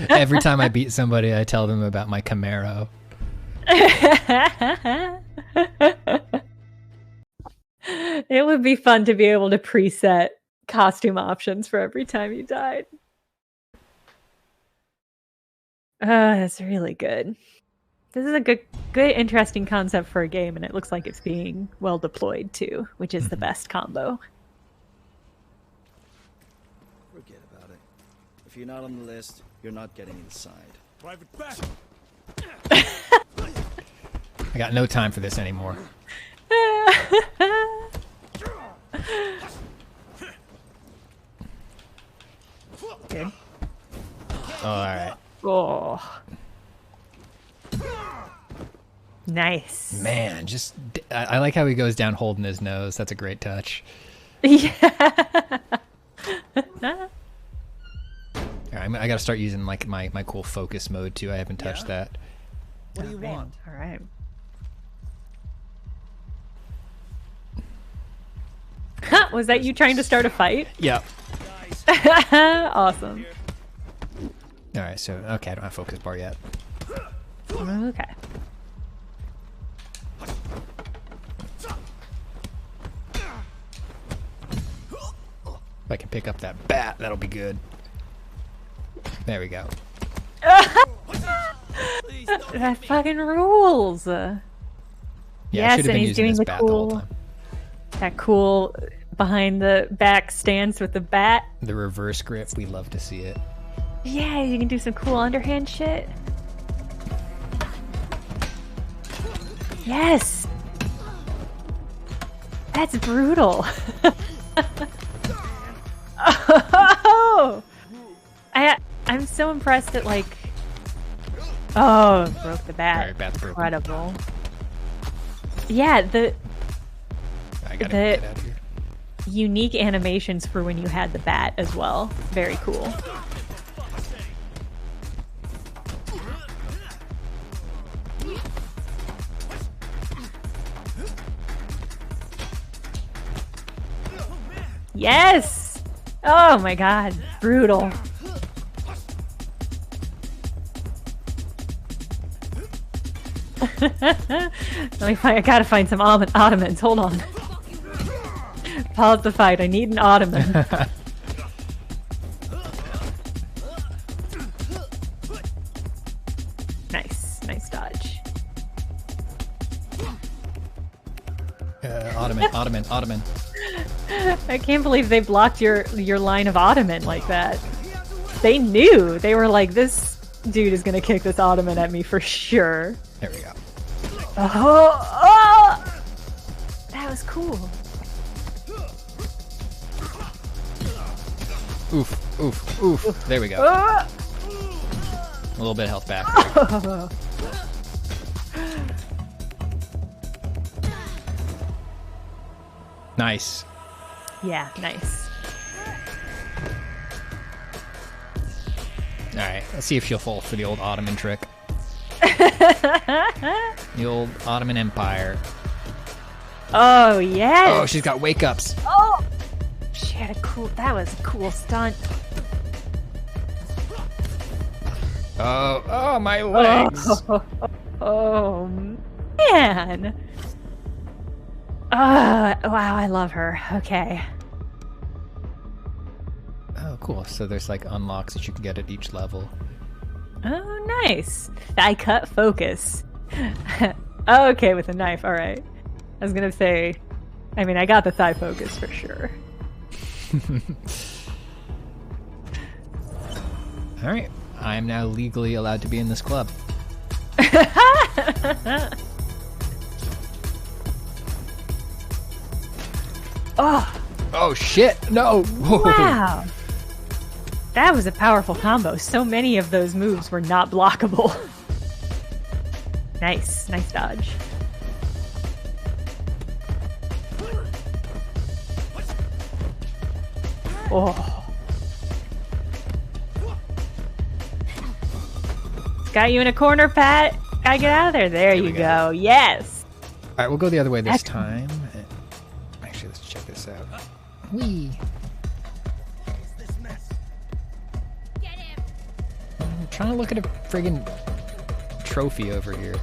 A: Every time I beat somebody, I tell them about my Camaro.
B: It would be fun to be able to preset costume options for every time you died. That's really good. This is a good, interesting concept for a game, and it looks like it's being well deployed too, which is the best combo.
G: Forget about it. If you're not on the list, you're not getting inside.
C: Private back.
A: I got no time for this anymore.
B: Good.
A: Oh, all right.
B: Oh. Nice.
A: Man, I like how he goes down holding his nose. That's a great touch.
B: Yeah.
A: All right, I gotta start using like my cool focus mode too. I haven't touched that.
E: What do you want?
B: All right. Was that you trying to start a fight?
A: Yeah.
B: Awesome.
A: All right. So okay, I don't have focus bar yet.
B: Okay.
A: If I can pick up that bat, that'll be good. There we go.
B: That fucking rules.
A: Yeah, I
B: Yes,
A: should have
B: and
A: been
B: he's
A: using
B: doing
A: this
B: the
A: bat the whole
B: cool-
A: time.
B: That cool behind the back stance with the bat.
A: The reverse grip, we love to see it.
B: Yeah, you can do some cool underhand shit. Yes! That's brutal. Oh! I'm so impressed at like... Oh, broke the bat.
A: Alright, bat's broken.
B: Incredible. Yeah, the
A: I gotta
B: the-
A: get out of here.
B: unique animations for when you had the bat as well. Very cool. Yes! Oh my god, brutal. Let me find, I gotta find some ottomans. Hold on. Pause the fight. I need an ottoman. Nice dodge.
A: Ottoman.
B: I can't believe they blocked your line of ottoman like that. They knew. They were like, this dude is gonna kick this ottoman at me for sure.
A: There we go.
B: Oh! That was cool.
A: Oof. There we go.
B: Ah!
A: A little bit of health back. Nice.
B: Yeah, nice.
A: Alright, let's see if she'll fall for the old Ottoman trick. The old Ottoman Empire.
B: Oh, yes!
A: Oh, she's got wake ups.
B: Oh! She had a cool... That was a cool stunt.
A: Oh, my legs.
B: Oh, man! Wow, I love her. Okay.
A: Oh, cool. So there's like unlocks that you can get at each level.
B: Oh, nice. Thigh cut focus. Oh, okay, with a knife. All right. I was gonna say, I mean, I got the thigh focus for sure.
A: All right. I am now legally allowed to be in this club.
B: Oh,
A: Oh, shit. No. Whoa.
B: wow. That was a powerful combo. So many of those moves were not blockable. Nice dodge. Oh. Got you in a corner, Pat. Gotta get out of there. There you go. Yes.
A: All right, we'll go the other way this
B: That's-
A: time. Actually, let's check this out. Whee. I'm trying to look at a friggin' trophy over here.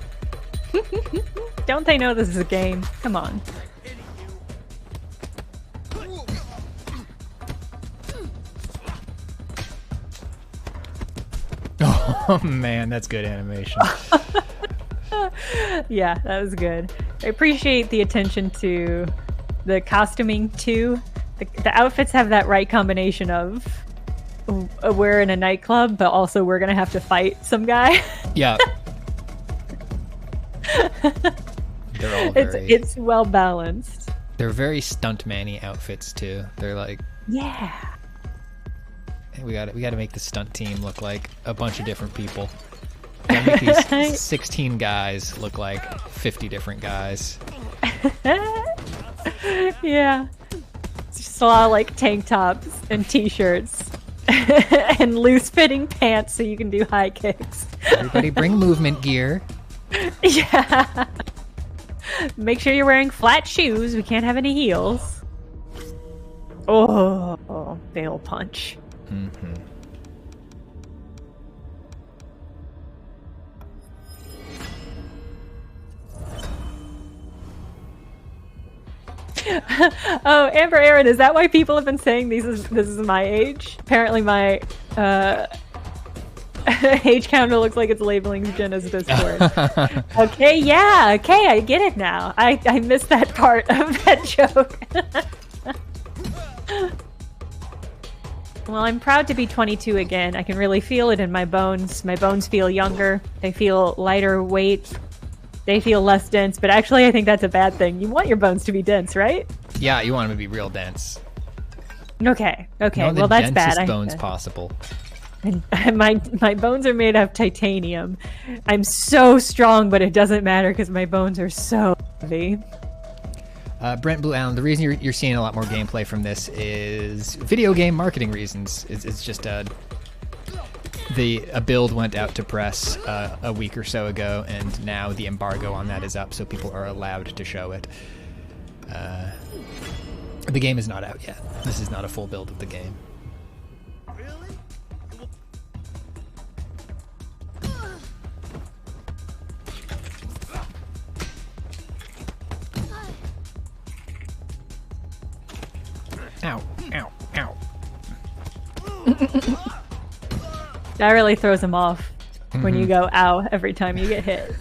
B: Don't they know this is a game? Come on.
A: Oh man, that's good animation.
B: Yeah, that was good. I appreciate the attention to the costuming too. The outfits have that right combination of we're in a nightclub, but also we're gonna have to fight some guy.
A: Yeah. They're all very,
B: It's well balanced.
A: they're very stuntman-y outfits too. They're like,
B: Yeah.
A: we gotta make the stunt team look like a bunch of different people. Gotta make these 16 guys look like 50 different guys.
B: Yeah. It's just a lot of like tank tops and t-shirts. and loose-fitting pants so you can do high kicks.
A: Everybody bring movement gear.
B: Yeah. Make sure you're wearing flat shoes. We can't have any heels. Oh, fail punch.
A: Mm-hmm.
B: Oh, Amber Aaron, is that why people have been saying this is my age? Apparently my age counter looks like it's labeling Jenna's Discord. Okay, yeah, okay, I get it now. I missed that part of that joke. Well, I'm proud to be 22 again. I can really feel it in my bones. My bones feel younger. They feel lighter weight. They feel less dense, but actually I think that's a bad thing. You want your bones to be dense, right?
A: Yeah, you want them to be real dense.
B: Okay, okay,
A: The
B: well that's
A: densest
B: bad.
A: bones possible.
B: And my bones are made of titanium. I'm so strong, but it doesn't matter because my bones are so heavy.
A: Brent Blue Allen, the reason you're seeing a lot more gameplay from this is video game marketing reasons. It's just a build went out to press a week or so ago, and now the embargo on that is up, so people are allowed to show it. The game is not out yet. This is not a full build of the game. Ow, ow, ow.
B: That really throws him off when you go ow every time you get hit.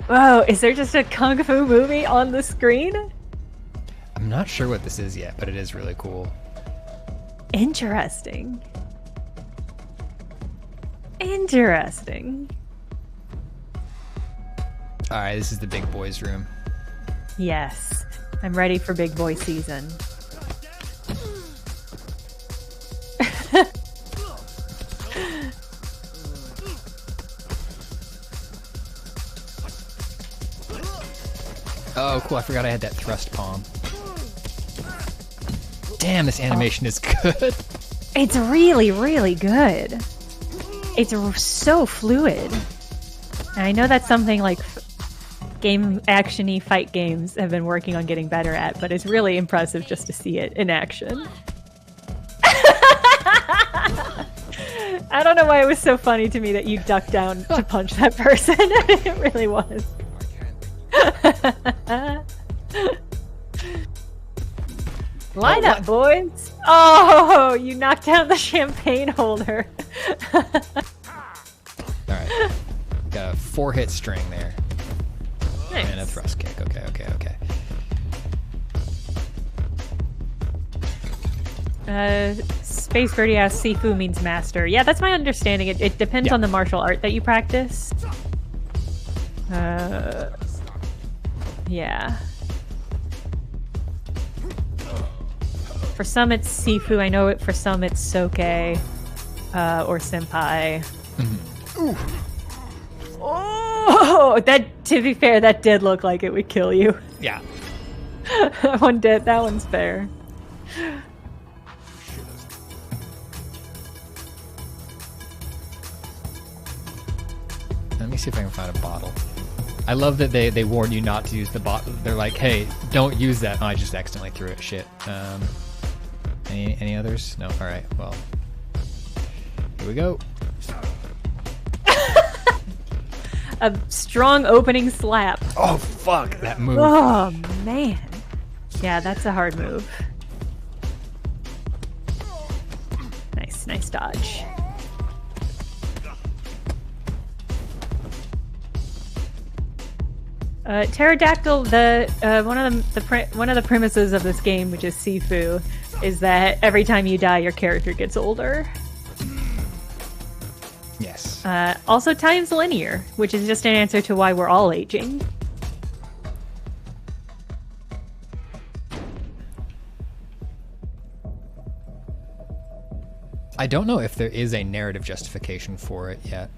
B: Whoa, is there just a kung fu movie on the screen?
A: I'm not sure what this is yet, but it is really cool.
B: Interesting. Interesting.
A: Alright, this is the big boys room.
B: Yes, I'm ready for big boy season.
A: Oh, cool. I forgot I had that thrust palm. Damn, this animation is good.
B: It's really, really good. It's so fluid. And I know that's something like game action-y fight games have been working on getting better at, but it's really impressive just to see it in action. I don't know why it was so funny to me that you ducked down to punch that person. It really was. Line up, boys. Oh, you knocked down the champagne holder.
A: Alright. Got a 4-hit string there.
B: Nice.
A: And a thrust kick. Okay, okay, okay.
B: Space Birdie asks, Sifu means master. Yeah, that's my understanding. It depends on the martial art that you practice. Yeah. For some it's Sifu. I know for some it's Soke or Senpai. Oh, that, to be fair, that did look like it would kill you.
A: Yeah.
B: That one did. That one's fair.
A: Let me see if I can find a bottle. I love that they warn you not to use the bottle. They're like, hey, don't use that. Oh, I just accidentally threw it. Shit. Any others? No? Alright, well. Here we go.
B: A strong opening slap.
A: Oh, fuck. That move.
B: Oh, man. Yeah, that's a hard move. Nice, nice dodge. Pterodactyl, one of the premises of this game, which is Sifu, is that every time you die, your character gets older.
A: Yes.
B: Also, time's linear, which is just an answer to why we're all aging.
A: I don't know if there is a narrative justification for it yet.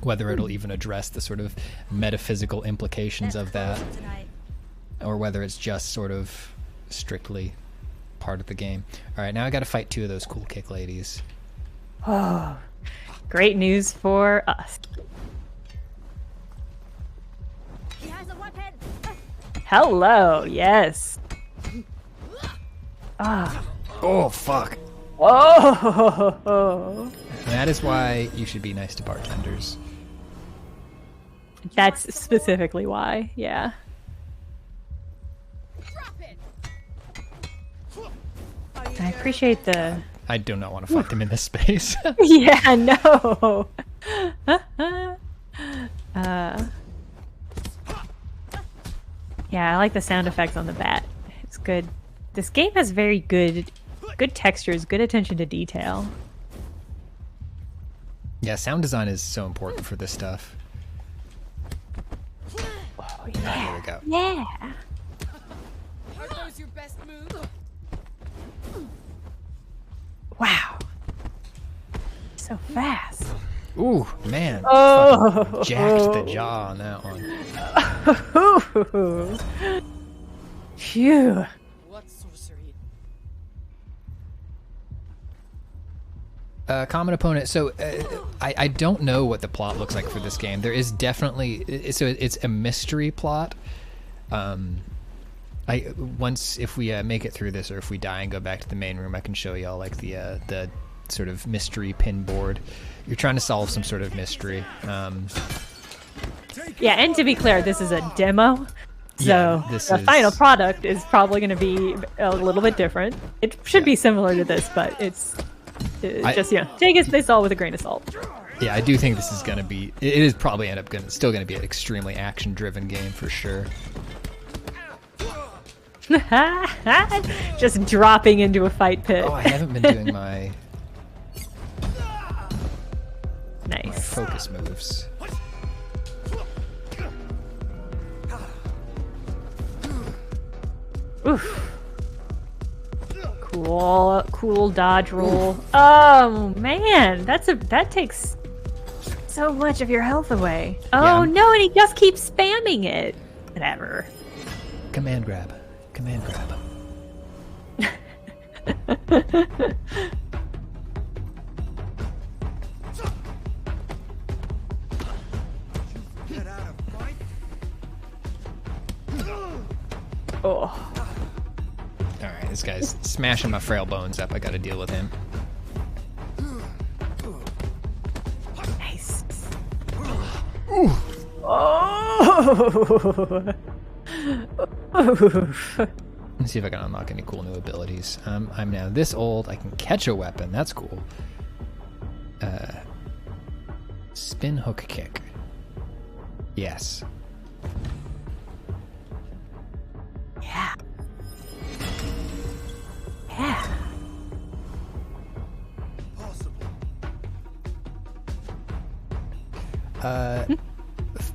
A: Whether it'll even address the sort of metaphysical implications of that, or whether it's just sort of strictly part of the game. All right, now I got to fight 2 of those cool kick ladies.
B: Oh, great news for us.
H: He has a weapon.
B: Hello, yes. Ah.
A: Oh, fuck.
B: Oh.
A: That is why you should be nice to bartenders.
B: That's specifically why, yeah.
H: Drop it.
B: I appreciate the...
A: I do not want to fight them in this space.
B: Yeah, no. Yeah, I like the sound effects on the bat. It's good. This game has very good textures, good attention to detail.
A: Yeah, sound design is so important for this stuff.
B: Oh,
A: Here
B: yeah.
A: we go.
B: Yeah.
H: Are those your best moves?
B: Wow. So fast.
A: Ooh, man.
B: Oh.
A: Fucking jacked the jaw on that one.
B: Phew.
H: What sorcery?
A: Common opponent. So I don't know what the plot looks like for this game. There is definitely so it's a mystery plot. Once if we make it through this, or if we die and go back to the main room, I can show y'all like the sort of mystery pin board. You're trying to solve some sort of mystery.
B: Yeah, and to be clear, this is a demo. So
A: Yeah, this
B: the
A: is-
B: final product is probably going to be a little bit different. It should be similar to this, but it's just, take this all with a grain of salt.
A: Yeah, I do think this is gonna be. It is probably still gonna be an extremely action-driven game for sure.
B: Just dropping into a fight pit.
A: Oh, I haven't been doing my
B: Nice.
A: focus moves.
B: Oof. Cool dodge roll. Oh man, that takes so much of your health away. Oh
A: Yeah,
B: no, and he just keeps spamming it. Whatever.
A: Command grab. Command grab.
B: Oh.
A: Alright, this guy's smashing my frail bones up. I gotta deal with him.
B: Nice. Oh.
A: Let's see if I can unlock any cool new abilities. I'm now this old. I can catch a weapon. That's cool. Spin hook kick. Yes.
B: Yeah. Yeah.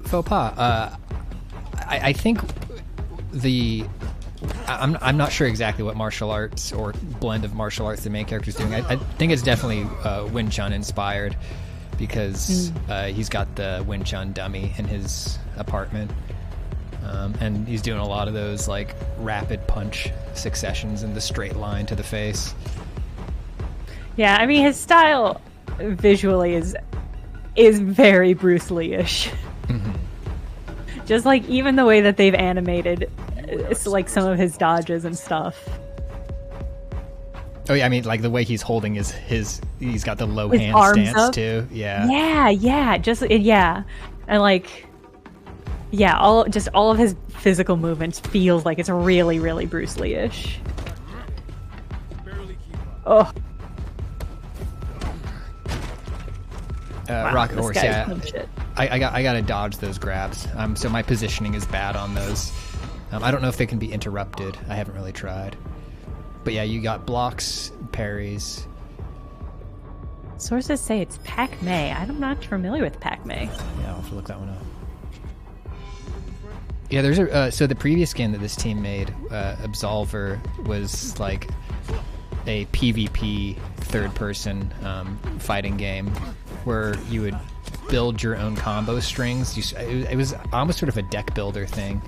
A: Faux pas. I think I'm not sure exactly what martial arts or blend of martial arts the main character's doing. I think it's definitely Wing Chun inspired because he's got the Wing Chun dummy in his apartment. And he's doing a lot of those like rapid punch successions in the straight line to the face.
B: Yeah, I mean his style visually is very Bruce Lee-ish. Just like even the way that they've animated it's like some of his dodges and stuff.
A: Oh yeah, I mean like the way he's holding his he's got the low
B: His
A: hand
B: arms
A: stance
B: up.
A: too. Yeah.
B: And like all of his physical movements feels like it's really, really Bruce Lee-ish.
C: Barely keep up.
B: Oh, wow,
A: Rocket
B: this
A: Horse,
B: guy's
A: yeah.
B: some shit.
A: I gotta dodge those grabs. So my positioning is bad on those. I don't know if they can be interrupted. I haven't really tried. But yeah, you got blocks, parries.
B: Sources say it's Pac-May. I'm not familiar with Pac-May.
A: Yeah, I'll have to look that one up. Yeah, there's so the previous game that this team made, Absolver, was like a PvP third-person fighting game where you would build your own combo strings. It was almost sort of a deck builder thing.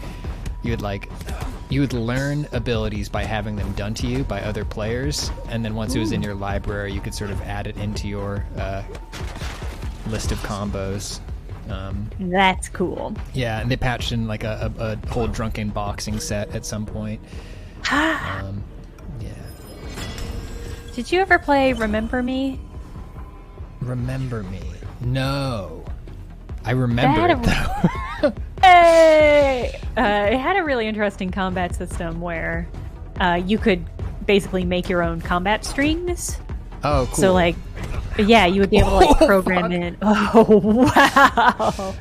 A: You would like you would learn abilities by having them done to you by other players, and then once it was in your library, you could sort of add it into your list of combos.
B: That's cool.
A: Yeah, and they patched in like a whole drunken boxing set at some point. Yeah.
B: Did you ever play Remember Me?
A: Remember Me? No. I remember it though.
B: Hey! It had a really interesting combat system where you could basically make your own combat strings.
A: Oh, cool.
B: So, like, yeah, you would be able to like program in. Oh, wow!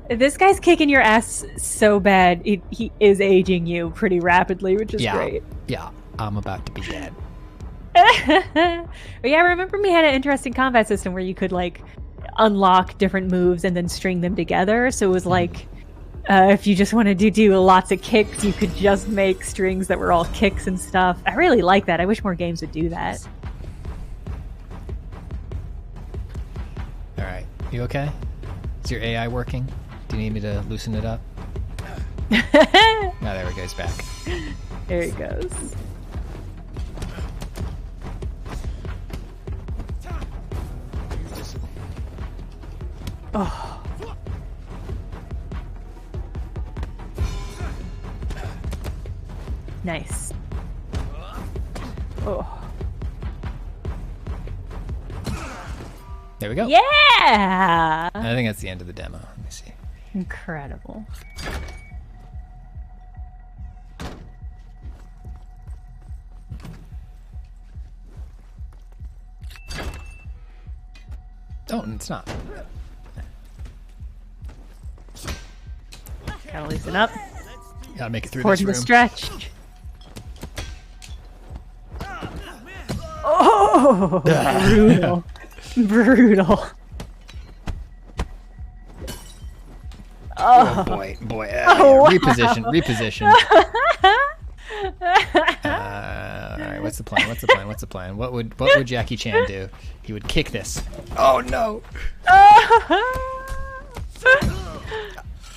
B: This guy's kicking your ass so bad. He is aging you pretty rapidly, which is great.
A: Yeah, I'm about to be dead.
B: But yeah, Remember Me had an interesting combat system where you could like unlock different moves and then string them together. So it was like if you just wanted to do lots of kicks, you could just make strings that were all kicks and stuff. I really like that. I wish more games would do that.
A: All right, you okay? Is your AI working? Do you need me to loosen it up? Oh, there it goes back.
B: There it goes. Oh. Nice. Oh.
A: There we go.
B: Yeah!
A: I think that's the end of the demo. Let me see.
B: Incredible.
A: Oh, it's not.
B: Gotta loosen up.
A: Gotta make it through
B: Towards
A: this
B: the
A: room.
B: stretch. Oh! Brutal. Brutal.
A: Oh boy, boy.
B: Oh,
A: yeah.
B: wow.
A: Reposition. All right, what's the plan? What's the plan? What would Jackie Chan do? He would kick this. Oh no!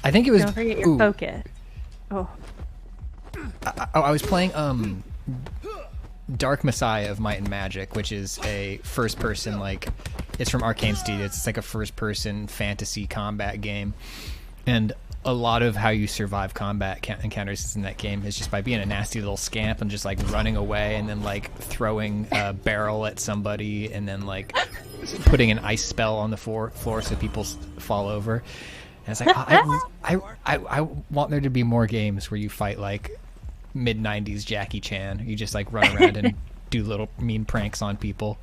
A: I think it was.
B: Don't forget your focus. Oh.
A: I was playing Dark Messiah of Might and Magic, which is a first-person, like, it's from Arcane Studios. It's like a first-person fantasy combat game, and a lot of how you survive combat encounters in that game is just by being a nasty little scamp and just like running away and then like throwing a barrel at somebody and then like putting an ice spell on the floor so people fall over. And it's like I want there to be more games where you fight like mid-90s Jackie Chan. You just like run around and do little mean pranks on people.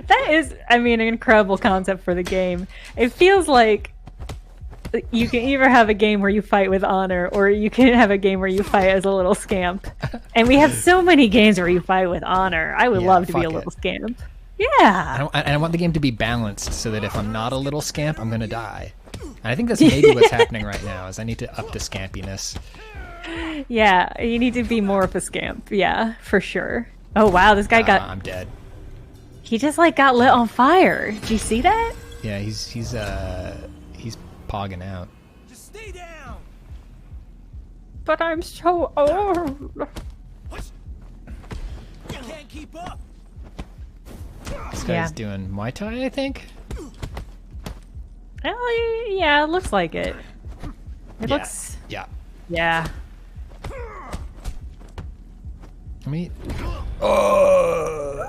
B: That is, I mean, an incredible concept for the game. It feels like you can either have a game where you fight with honor, or you can have a game where you fight as a little scamp. And we have so many games where you fight with honor. I would love to be a little scamp. Yeah.
A: I want the game to be balanced so that if I'm not a little scamp, I'm gonna die. And I think that's maybe what's happening right now. Is I need to up the scampiness.
B: Yeah, you need to be more of a scamp. Yeah, for sure. Oh wow, this guy got.
A: I'm dead.
B: He just like got lit on fire. Did you see that?
A: Yeah, he's pogging out.
E: Just stay down.
B: But I'm so old.
E: You can't keep up.
A: This guy's doing Muay Thai, I think.
B: Well, yeah, it looks like it. It looks.
A: Yeah.
B: Yeah.
A: I mean.
B: Oh!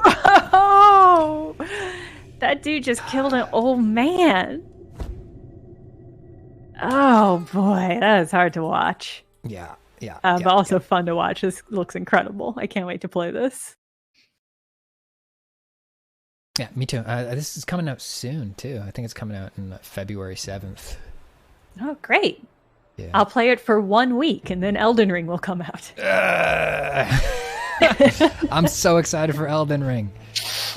B: That dude just killed an old man. Oh boy, that is hard to watch.
A: Yeah.
B: But also fun to watch. This looks incredible. I can't wait to play this.
A: Yeah, me too. This is coming out soon too. I think it's coming out in February 7th.
B: Oh, great.
A: Yeah.
B: I'll play it for 1 week and then Elden Ring will come out.
A: I'm so excited for Elden Ring.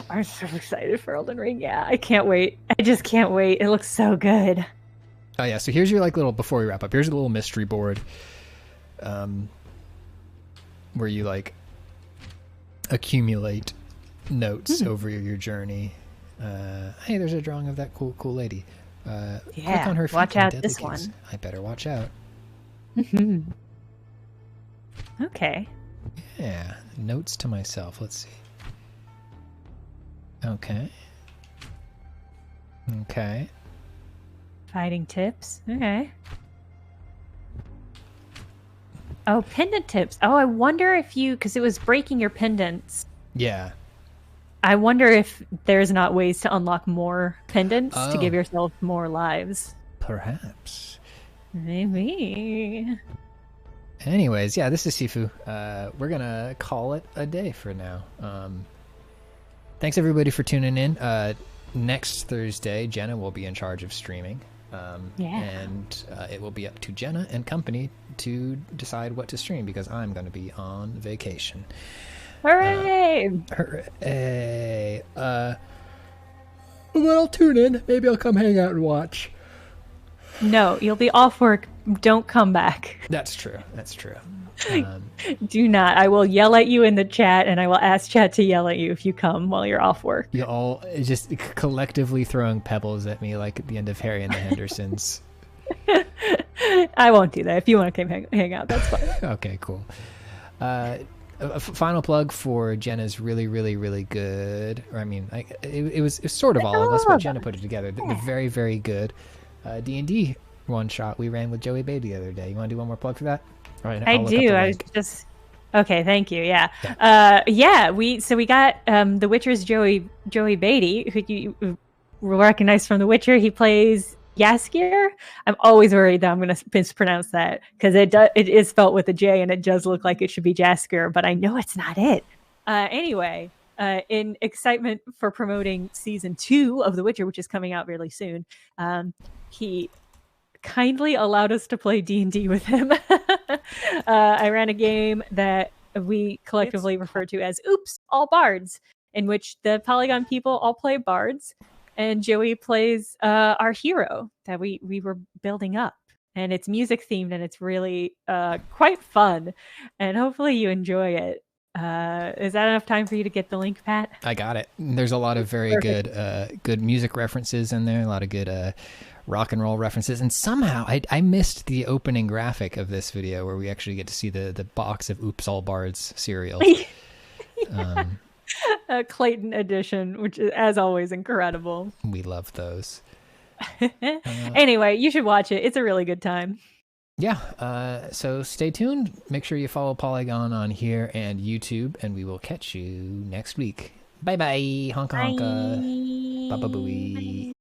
B: I'm so excited for Elden Ring. Yeah, I can't wait. I just can't wait. It looks so good.
A: Oh yeah, so here's your like little, before we wrap up, here's a little mystery board where you like accumulate notes over your journey. Hey, there's a drawing of that cool lady. Click on her feet
B: watch
A: and
B: out
A: deadly
B: this
A: kicks.
B: one.
A: I better watch out.
B: Okay.
A: Yeah, notes to myself. Let's see. Okay. Okay.
B: Fighting tips. Okay. Oh, pendant tips. Oh, I wonder if you, because it was breaking your pendants.
A: Yeah.
B: I wonder if there's not ways to unlock more pendants to give
A: Oh.
B: yourself more lives.
A: Perhaps.
B: Maybe.
A: Anyways, yeah, this is Sifu. We're gonna call it a day for now. Thanks everybody for tuning in. Next Thursday, Jenna will be in charge of streaming. And it will be up to Jenna and company to decide what to stream because I'm going to be on vacation.
B: Hooray!
A: Hooray! But I'll tune in. Maybe I'll come hang out and watch.
B: No, you'll be off work. Don't come back.
A: That's true. That's true.
B: Do not. I will yell at you in the chat, and I will ask chat to yell at you if you come while you're off work.
A: You all just collectively throwing pebbles at me like at the end of Harry and the Hendersons.
B: I won't do that. If you want to come hang out, that's fine.
A: Okay, cool. A final plug for Jenna's really, really, really good. Or I mean, it was sort of all of us, but Jenna put it together. The very, very good D&D one shot we ran with Joey Bay the other day. You want to do one more plug for that? All right,
B: I do. I was just okay. Thank you. Yeah. We got The Witcher's Joey Beatty, who you will recognize from The Witcher. He plays Jaskier. I'm always worried that I'm going to mispronounce that because it is spelled with a J and it does look like it should be Jaskier, but I know it's not it. Anyway, in excitement for promoting season 2 of The Witcher, which is coming out really soon, he kindly allowed us to play D&D with him. I ran a game that we collectively refer to as Oops, All Bards, in which the Polygon people all play bards, and Joey plays our hero that we were building up. And it's music themed, and it's really quite fun, and hopefully you enjoy it. Is that enough time for you to get the link, Pat?
A: I got it. There's a lot of very good music references in there, a lot of good rock and roll references, and somehow I missed the opening graphic of this video where we actually get to see the box of Oops All Bards cereal.
B: Clayton edition, which is as always incredible.
A: We love those.
B: Anyway, you should watch it. It's a really good time.
A: Yeah, so stay tuned. Make sure you follow Polygon on here and YouTube, and we will catch you next week. Bye bye, honka honka, baba booey.